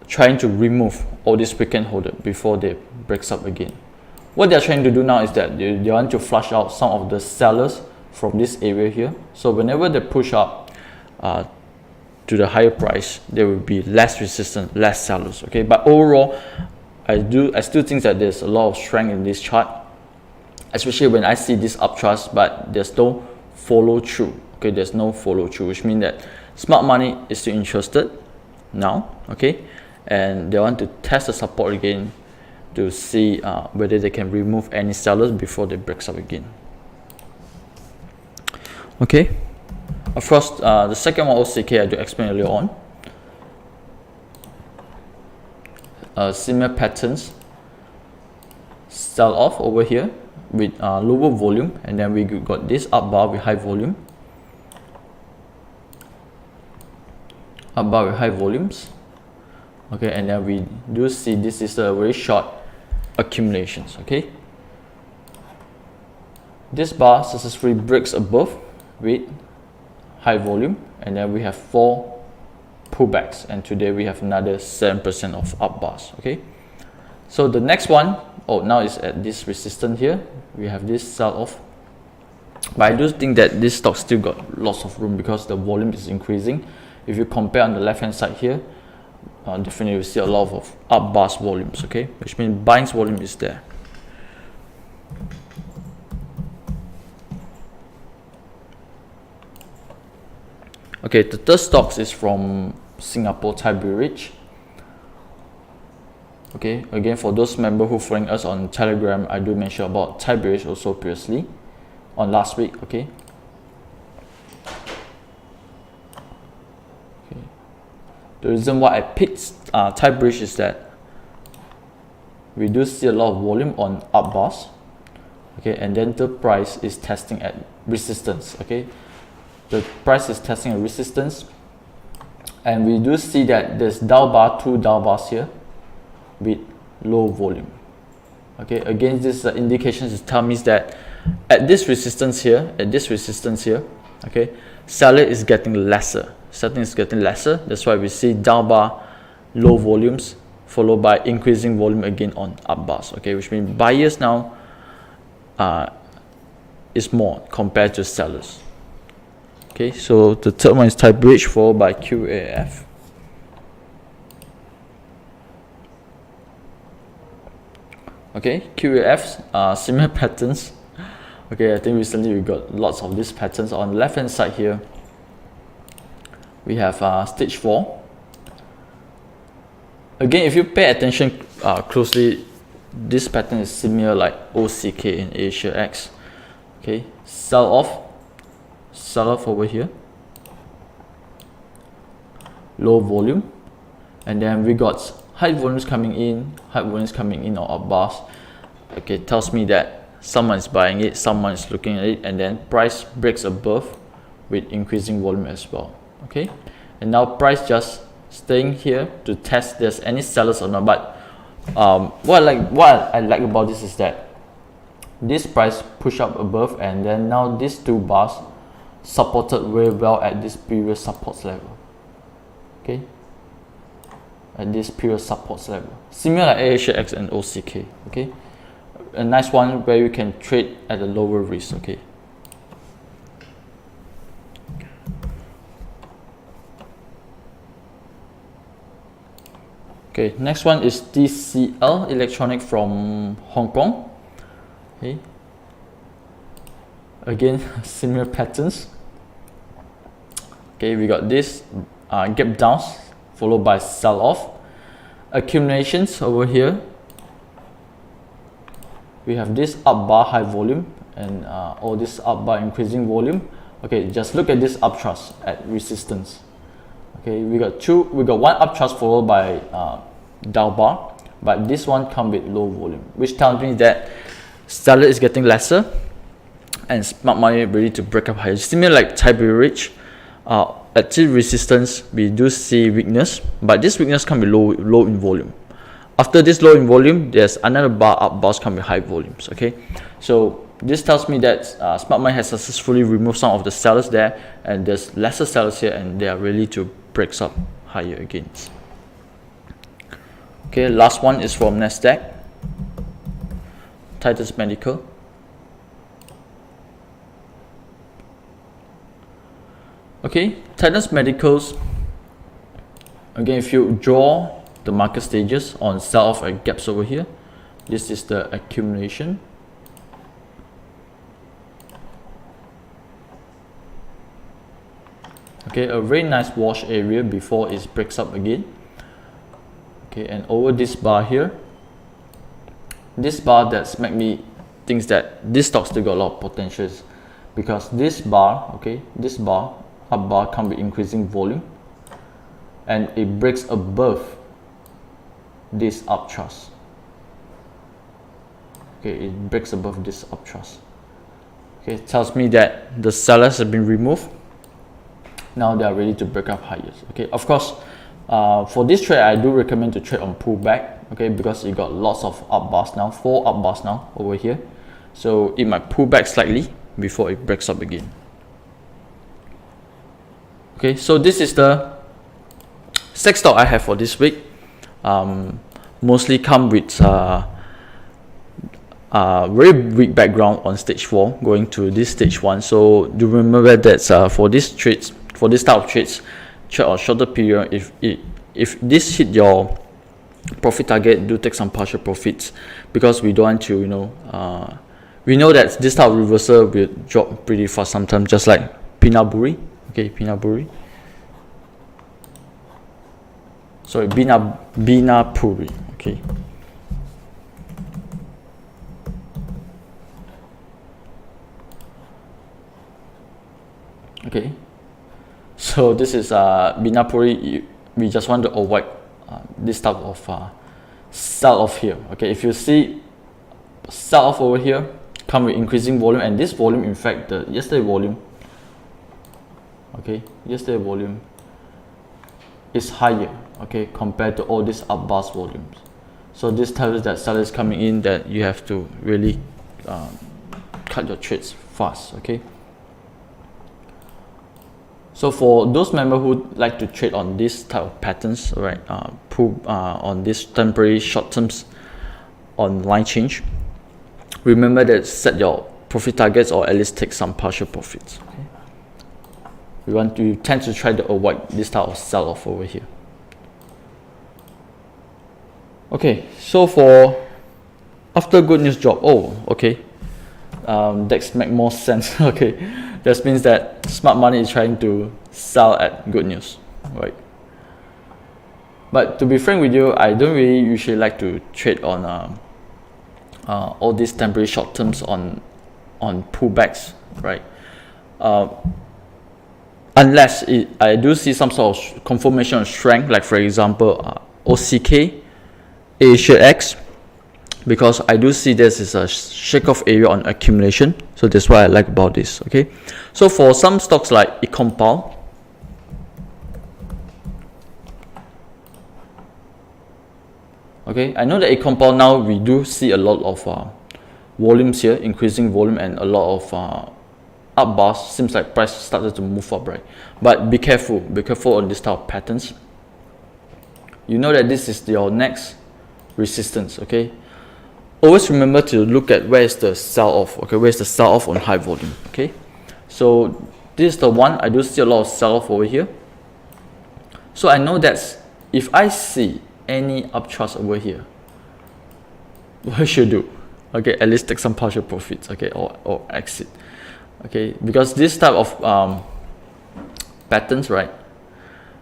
trying to remove all this weekend holder before they breaks up again. What they're trying to do now is that they want to flush out some of the sellers from this area here. So whenever they push up to the higher price, there will be less resistance, less sellers. Okay, but overall, I still think that there's a lot of strength in this chart, especially when I see this upthrust, but there's no follow through. Okay, there's no follow through, which means that smart money is still interested now. Okay, and they want to test the support again to see whether they can remove any sellers before they breaks up again. Okay, of course, the second one OCK I do explain earlier on. Similar patterns, sell off over here with lower volume, and then we got this up bar with high volume, up bar with high volumes. Okay, and then we do see this is a very short accumulations. Okay, this bar successfully breaks above with high volume, and then we have 4 pullbacks, and today we have another 7% of up bars. Okay, so the next one, now it's at this resistance here. We have this sell off, but I do think that this stock still got lots of room because the volume is increasing. If you compare on the left hand side here, definitely you see a lot of up bars volumes. Okay, which means buying volume is there. Okay, the third stocks is from Singapore, TradeVSA. Okay, again, for those members who following us on Telegram, I do mention about TradeVSA also previously on last week. Okay. The reason why I picked TradeVSA is that we do see a lot of volume on up bars. Okay, and then the price is testing at resistance. Okay, the price is testing a resistance, and we do see that there's down bar, 2 down bars here with low volume. Okay, again, this indications is telling me that at this resistance here, okay, seller is getting lesser. Something is getting lesser. That's why we see down bar, low volumes, followed by increasing volume again on up bars. Okay, which means buyers now is more compared to sellers. Okay, so the third one is TradeVSA followed by QAF. Okay, QAF, similar patterns. Okay, I think recently we got lots of these patterns. On the left hand side here, we have stage 4. Again, if you pay attention closely, this pattern is similar like OCK in Asia X. Okay, sell off over here, low volume, and then we got high volumes coming in on up bars. Okay, tells me that someone is buying it, someone is looking at it, and then price breaks above with increasing volume as well. Okay, and now price just staying here to test there's any sellers or not. But what I like about this is that this price push up above, and then now these 2 bars supported very well at this previous support level. Okay, at this previous support level, similar like AHX and OCK. Okay, a nice one where you can trade at a lower risk. Okay. Okay, next one is TCL Electronic from Hong Kong. Okay, again, similar patterns. Okay, we got this gap downs followed by sell off, accumulations over here. We have this up bar, high volume, and all this up bar, increasing volume. Okay, just look at this uptrust at resistance. Okay, we got 1 uptrust followed by down bar, but this one come with low volume, which tells me that seller is getting lesser and smart money ready to break up higher. Similar like TradeVSA, at this resistance we do see weakness, but this weakness can be low in volume. After this low in volume, there's another bar up bars come with high volumes. Okay, so this tells me that smart money has successfully removed some of the sellers there, and there's lesser sellers here, and they are ready to break up higher again. Okay, last one is from Nasdaq, Titus Medical. Okay, Titus Medicals. Again, if you draw the market stages on sell off and gaps over here, this is the accumulation. Okay, a very nice wash area before it breaks up again. Okay, and over this bar here, this bar that's make me think that this stock still got a lot of potentials, because this bar, okay, this bar up bar come with increasing volume, and it breaks above this uptrust. Okay, it breaks above this uptrust. Okay, it tells me that the sellers have been removed. Now they are ready to break up higher. Okay, of course, for this trade, I do recommend to trade on pullback. Okay, because it got lots of up bars now, 4 up bars now over here. So it might pull back slightly before it breaks up again. Okay, so this is the 6 stock I have for this week. Mostly come with very weak background on stage 4 going to this stage 1. So do remember that for these trades, for this type of trades, trade on shorter period, if this hit your profit target, do take some partial profits, because we don't want to, we know that this type of reversal will drop pretty fast sometimes, just like Pinaburi. Okay, Pinaburi. Sorry, Binapuri. Okay. Okay. So this is Binapuri. We just want to avoid this type of sell off here. Okay, if you see sell off over here, come with increasing volume, and this volume, in fact, the yesterday volume, okay, yesterday volume is higher, okay, compared to all these up bars volumes. So this tells us that sellers coming in, that you have to really cut your trades fast. Okay. So for those members who like to trade on this type of patterns, right, on this temporary short terms on line change, remember that set your profit targets, or at least take some partial profits. Okay. We tend to try to avoid this type of sell off over here. Okay, so for after good news drop, okay, that makes more sense. Okay, that means that smart money is trying to sell at good news, right? But to be frank with you, I don't really usually like to trade on all these temporary short terms on pullbacks, right? Unless I do see some sort of confirmation of strength, like for example OCK, Asia X, because I do see this is a shake-off area on accumulation. So that's what I like about this. Okay, so for some stocks like eCompal, okay, I know that eCompal now we do see a lot of volumes here, increasing volume, and a lot of up bars. Seems like price started to move up, right? But be careful on this type of patterns. You know that this is your next resistance. Okay, always remember to look at where is the sell off. Okay, where's the sell off on high volume. Okay, so this is the one. I do see a lot of sell off over here. So I know that if I see any uptrust over here, what I should do? Okay, at least take some partial profits. Okay, or exit. Okay, because this type of patterns, right,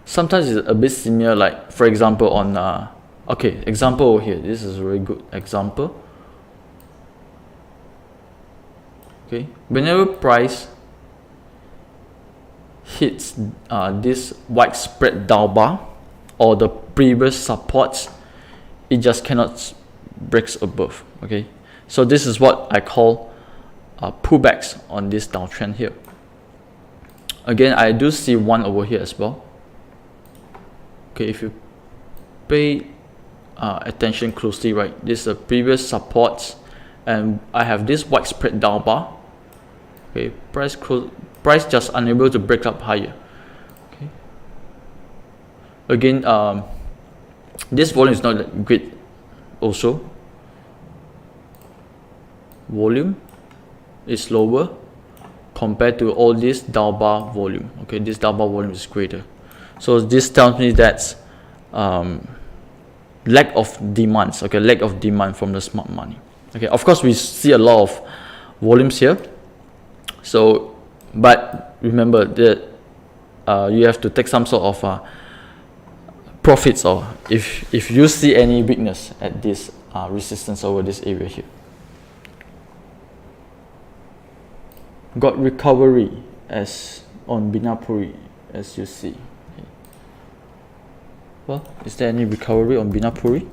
sometimes it's a bit similar, like for example on okay, example over here, this is a very good example. Okay, whenever price hits this widespread down bar or the previous supports, it just cannot breaks above. Okay, so this is what I call pullbacks on this downtrend here. Again, I do see one over here as well. Okay, if you pay attention closely, right, this is the previous supports, and I have this widespread down bar. Okay, price just unable to break up higher. Okay, again, this volume is not that great also. Volume is lower compared to all this down bar volume. Okay, this down bar volume is greater. So this tells me that lack of demands. Okay, lack of demand from the smart money. Okay, of course we see a lot of volumes here. So, but remember that you have to take some sort of profits, or if you see any weakness at this resistance over this area here. Got recovery as on Binapuri, as you see. Okay. Well, is there any recovery on Binapuri?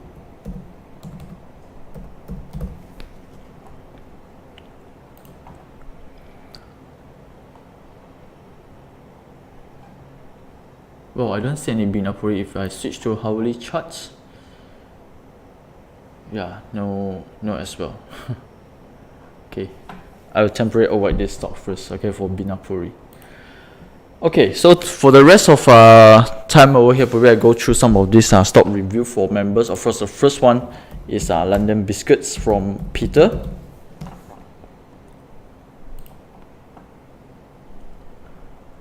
Well, I don't see any binary if I switch to hourly charts. Yeah, no as well. Okay, I will temporarily avoid this stock first, okay, for binary. Okay, so for the rest of time over here, probably I go through some of these stock review for members. Of course, the first one is London Biscuits from Peter.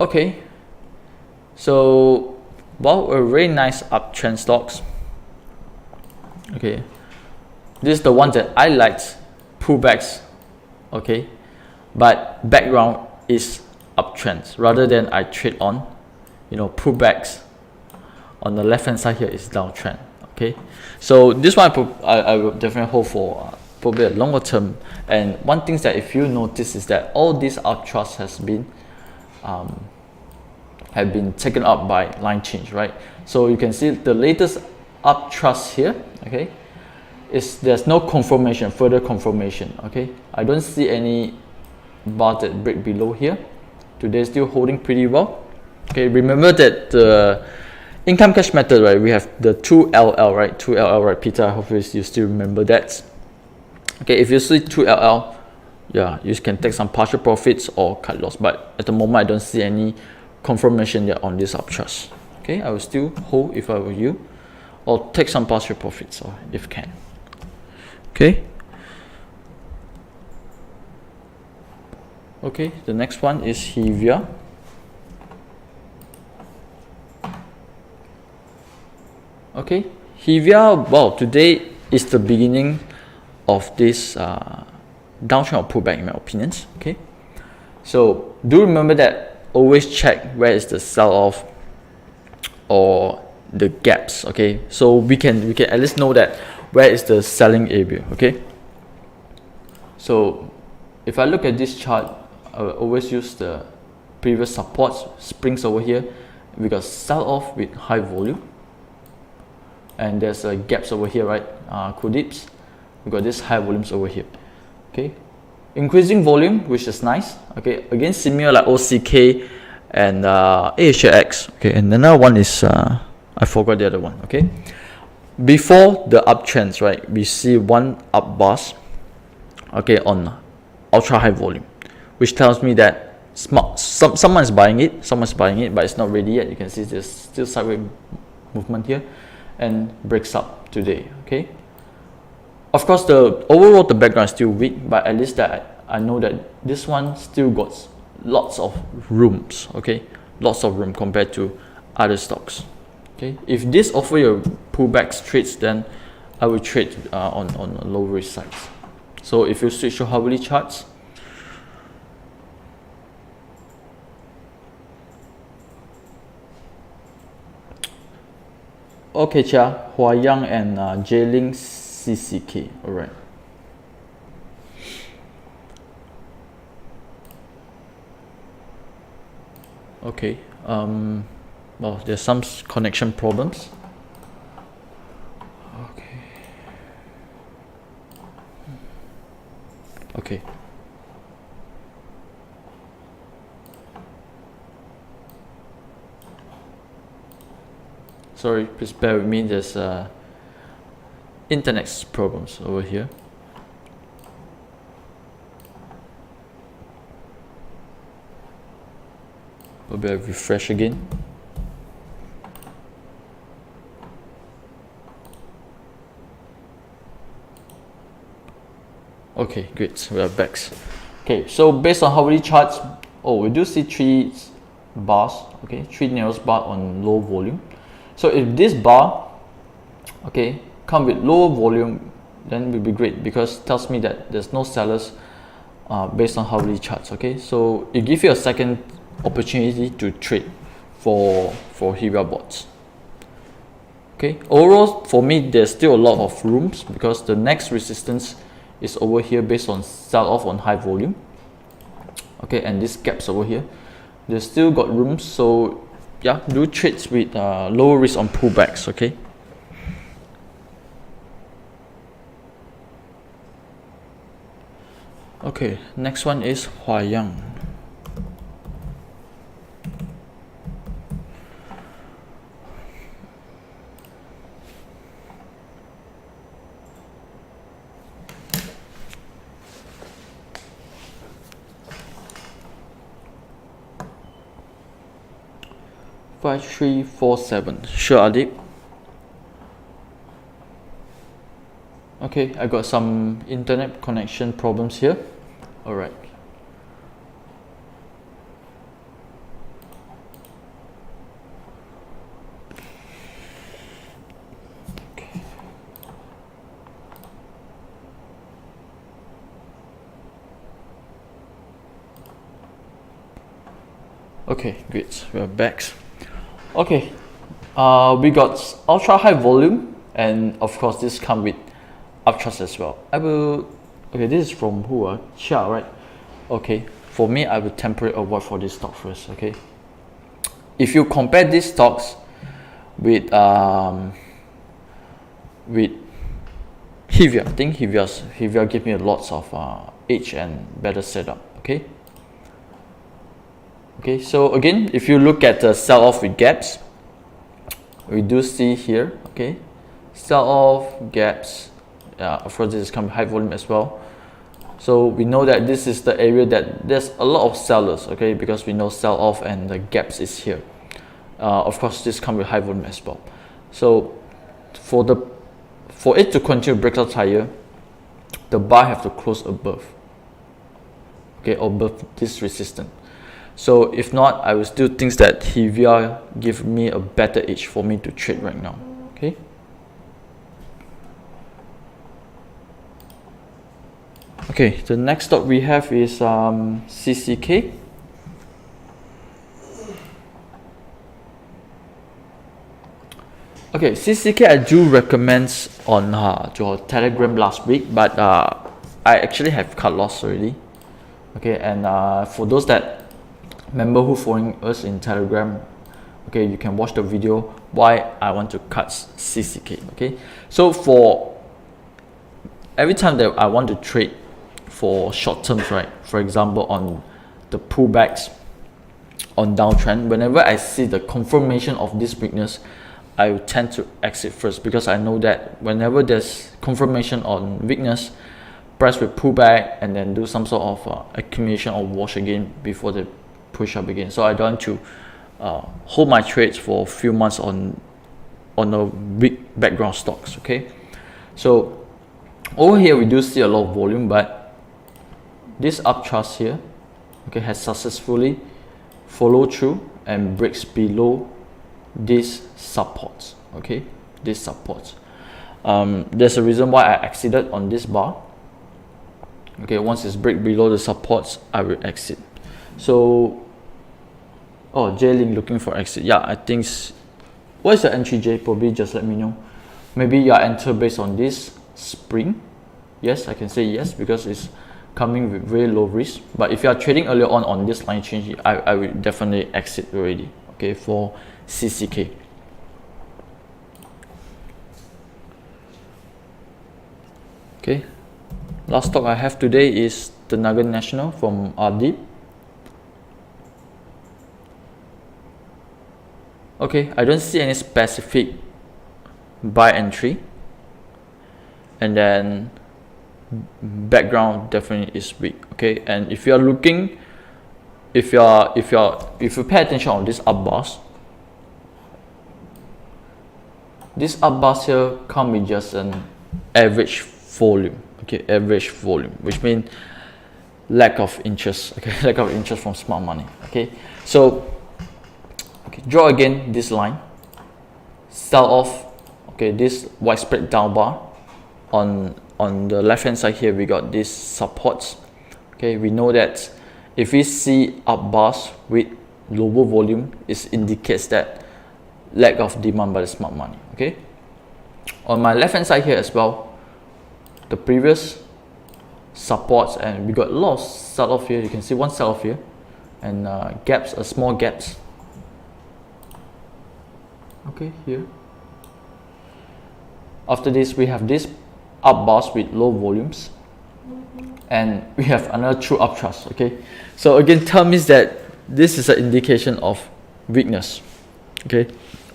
Okay, so wow, a very nice uptrend stocks. Okay, this is the one that I liked, pullbacks. Okay, but background is uptrends rather than I trade on, you know, pullbacks. On the left hand side here is downtrend. Okay, so this one I will definitely hold for probably a longer term. And one thing that if you notice is that all these uptrusts have been taken up by line change, right? So you can see the latest uptrust here. Okay, there's no confirmation, further confirmation. Okay, I don't see any bar that break below here. Today still holding pretty well. Okay, remember that the income cash method, right? We have the 2LL, right? 2LL, right? Peter, hopefully you still remember that. Okay, if you see 2LL, yeah, you can take some partial profits or cut loss, but at the moment I don't see any confirmation yet on this uptrust. Okay, I will still hold if I were you, or take some partial profits, or if can. Okay. Okay, the next one is Hevia. Okay, Hevia, well, today is the beginning of this downtrend or pullback in my opinions. Okay, so do remember that always check where is the sell-off or the gaps. Okay, so we can at least know that where is the selling area. Okay, so if I look at this chart, I will always use the previous supports, springs over here. We got sell-off with high volume, and there's gaps over here, right? Dips. We got this high volumes over here. Okay, increasing volume, which is nice. Okay, again similar like OCK and AHX. Okay, and another one is I forgot the other one. Okay, before the uptrends, right, we see one up bars. Okay, on ultra high volume, which tells me that someone's buying it, but it's not ready yet. You can see there's still sideways movement here, and breaks up today. Okay, of course the overall the background is still weak, but at least that I know that this one still got lots of rooms. Okay, lots of room compared to other stocks. Okay, if this offer you pullbacks trades, then I will trade on low risk sides. So if you switch to hourly charts, okay, Chia, Huayang and Jiling CCK. All right. Okay. Well, there's some connection problems. Okay. Okay. Sorry, please bear with me. There's internet problems over here. Maybe I'll refresh again. Okay, great. We are back. Okay, so based on hourly charts, we do see three bars. Okay, three nails bar on low volume. So if this bar, okay, come with low volume, then will be great because it tells me that there's no sellers based on hourly charts. Okay, so it gives you a second opportunity to trade for Hevia bots. Okay, overall for me there's still a lot of rooms because the next resistance is over here based on sell off on high volume. Okay, and these gaps over here, there's still got rooms. So yeah, do trades with low risk on pullbacks. Okay. Okay, next one is Huayang. 5347. Sure, Adib. Okay, I got some internet connection problems here. All right. Okay, great. We're back. Okay, we got ultra high volume, and of course this comes with uptrust as well. Okay, this is from who? Chia, right? Okay, for me, I will temporarily avoid for this stock first. Okay, if you compare these stocks with Hevia, I think Hevia gave me a lots of edge and better setup. Okay. Okay, so again, if you look at the sell-off with gaps, we do see here, okay, sell-off gaps. Of course, this is coming high volume as well. So we know that this is the area that there's a lot of sellers, okay, because we know sell-off and the gaps is here. Of course, this comes with high volume as well. So for it to continue breakout higher, the buy have to close above, okay, above this resistance. So if not, I will still think that Hevia give me a better edge for me to trade right now. Okay. Okay, the next stock we have is CCK. Okay, CCK I do recommend on your Telegram last week, but I actually have cut loss already. Okay, and for those that member who following us in Telegram, okay, you can watch the video why I want to cut CCK. Okay, so for every time that I want to trade for short terms, right, for example on the pullbacks on downtrend, whenever I see the confirmation of this weakness, I will tend to exit first, because I know that whenever there's confirmation on weakness, price will pull back and then do some sort of accumulation or wash again before the push up again. So I don't want to hold my trades for a few months on a big background stocks. Okay, so over here we do see a lot of volume, but this uptrust here, okay, has successfully followed through and breaks below these supports. Okay, these supports. There's a reason why I exited on this bar. Okay, once it's break below the supports, I will exit. So J-Link looking for exit. Yeah, I think what is the entry, J? Probably just let me know. Maybe you are enter based on this spring. Yes, I can say yes, because it's coming with very low risk. But if you are trading earlier on this line change, I will definitely exit already. Okay, for CCK. Okay, last stock I have today is the Nugget National from Ardip. Okay, I don't see any specific buy entry, and then background definitely is weak. Okay, and if you are looking, if you pay attention on this up bars, this up bars here come with just an average volume. Okay, average volume, which means lack of interest. Okay, lack of interest from smart money. Okay, so draw again this line, sell off. Okay, this widespread down bar on the left hand side here, we got these supports. Okay, we know that if we see up bars with lower volume, it indicates that lack of demand by the smart money. Okay, on my left hand side here as well, the previous supports, and we got a lot of sell off here. You can see one sell off here, and gaps, small gaps. Okay, here. After this, we have this up bars with low volumes, and we have another true uptrust. Okay, so again, tell me that this is an indication of weakness. Okay,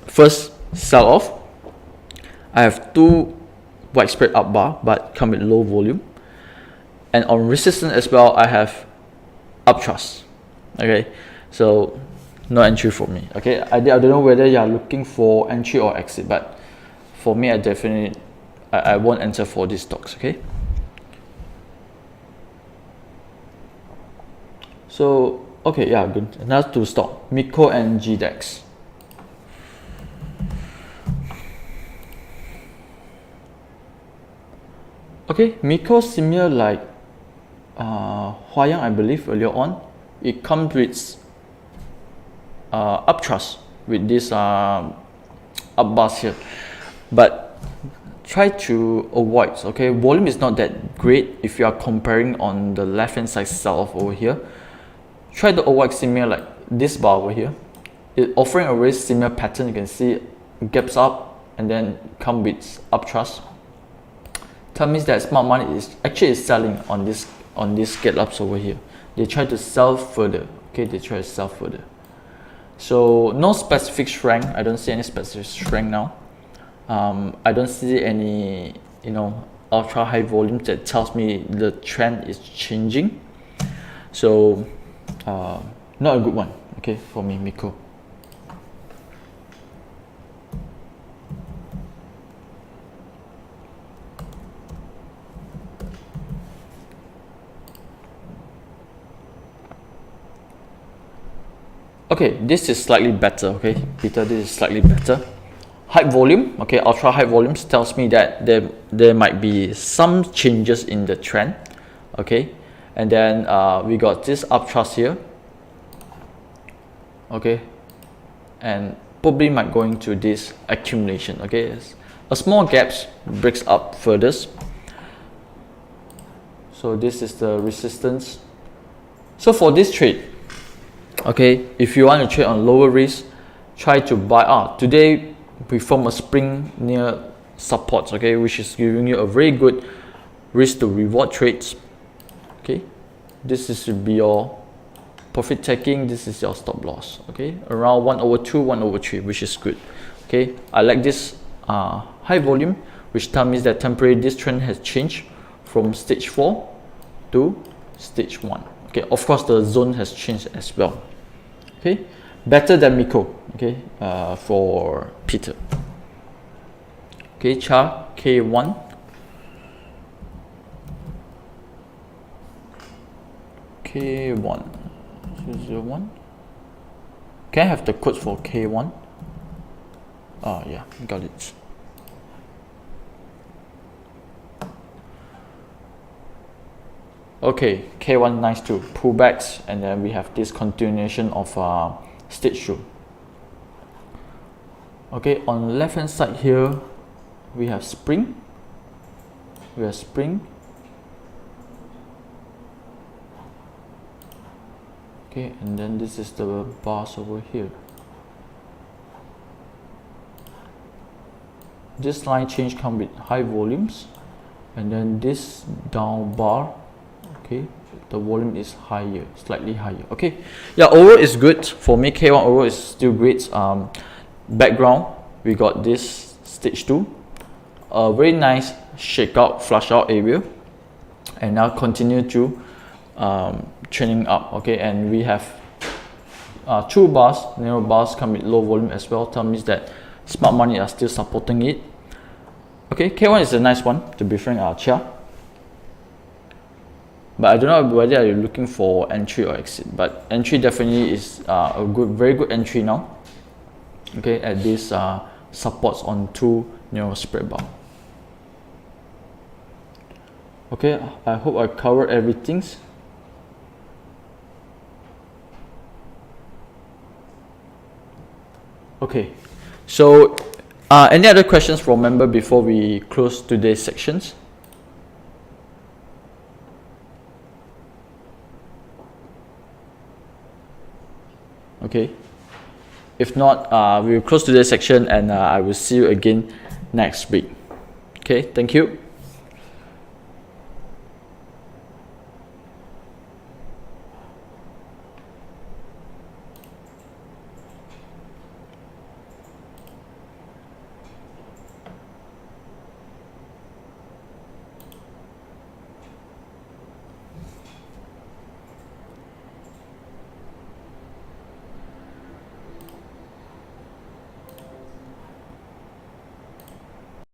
first sell off. I have two widespread up bar, but come with low volume, and on resistance as well, I have uptrust. Okay, so no entry for me. Okay, I don't know whether you are looking for entry or exit, but for me, I won't enter for these stocks. Okay, so okay, yeah, good. Now to stock Miko and GDEX. Okay, Miko similar like Huayang, I believe earlier on. It comes with uptrust with this up bars here, but try to avoid. Okay, volume is not that great if you are comparing on the left hand side sell-off over here. Try to avoid similar like this bar over here. It offering a very similar pattern. You can see gaps up and then come with uptrust. That means that smart money is actually selling on this get ups over here. They try to sell further. Okay, they try to sell further. So no specific strength. I don't see any specific strength now. I don't see any ultra high volumes that tells me the trend is changing. So not a good one. Okay, for me, Miko. Okay, this is slightly better. Okay, Peter, this is slightly better. High volume, okay, ultra high volumes tells me that there might be some changes in the trend. Okay, and then we got this uptrust here. Okay, and probably might go into this accumulation. Okay, a small gaps breaks up further. So this is the resistance. So for this trade, okay, if you want to trade on lower risk, try to buy. Today we form a spring near supports, okay, which is giving you a very good risk to reward trades. Okay, this is to be your profit taking. This is your stop loss. Okay, around 1/2, 1/3, which is good. Okay, I like this high volume, which tells me that temporarily this trend has changed from stage 4 to stage 1. Okay, of course the zone has changed as well. Okay, better than Miko. Okay, for Peter. Okay, chart K1. K1 001. Can I have the codes for K1? Yeah, got it. Okay, K1 nice too, pullbacks, and then we have this continuation of stage 2. Okay, on the left hand side here, we have spring. Okay, and then this is the bars over here. This line change comes with high volumes, and then this down bar. Okay, the volume is higher, slightly higher. Okay, yeah, overall is good for me. K1 overall is still great. Background, we got this stage 2, a very nice shakeout, flush out area, and now continue to trending up. Okay, and we have 2 bars, narrow bars come with low volume as well. Tell me that smart money are still supporting it. Okay, K1 is a nice one, to be frank, Chia. But I don't know whether you're looking for entry or exit. But entry definitely is a very good entry now. Okay, at this supports on 2 narrow spread bar. Okay, I hope I covered everything. Okay, so any other questions from member before we close today's sections? Okay, if not, we will close today's section, and I will see you again next week. Okay, thank you.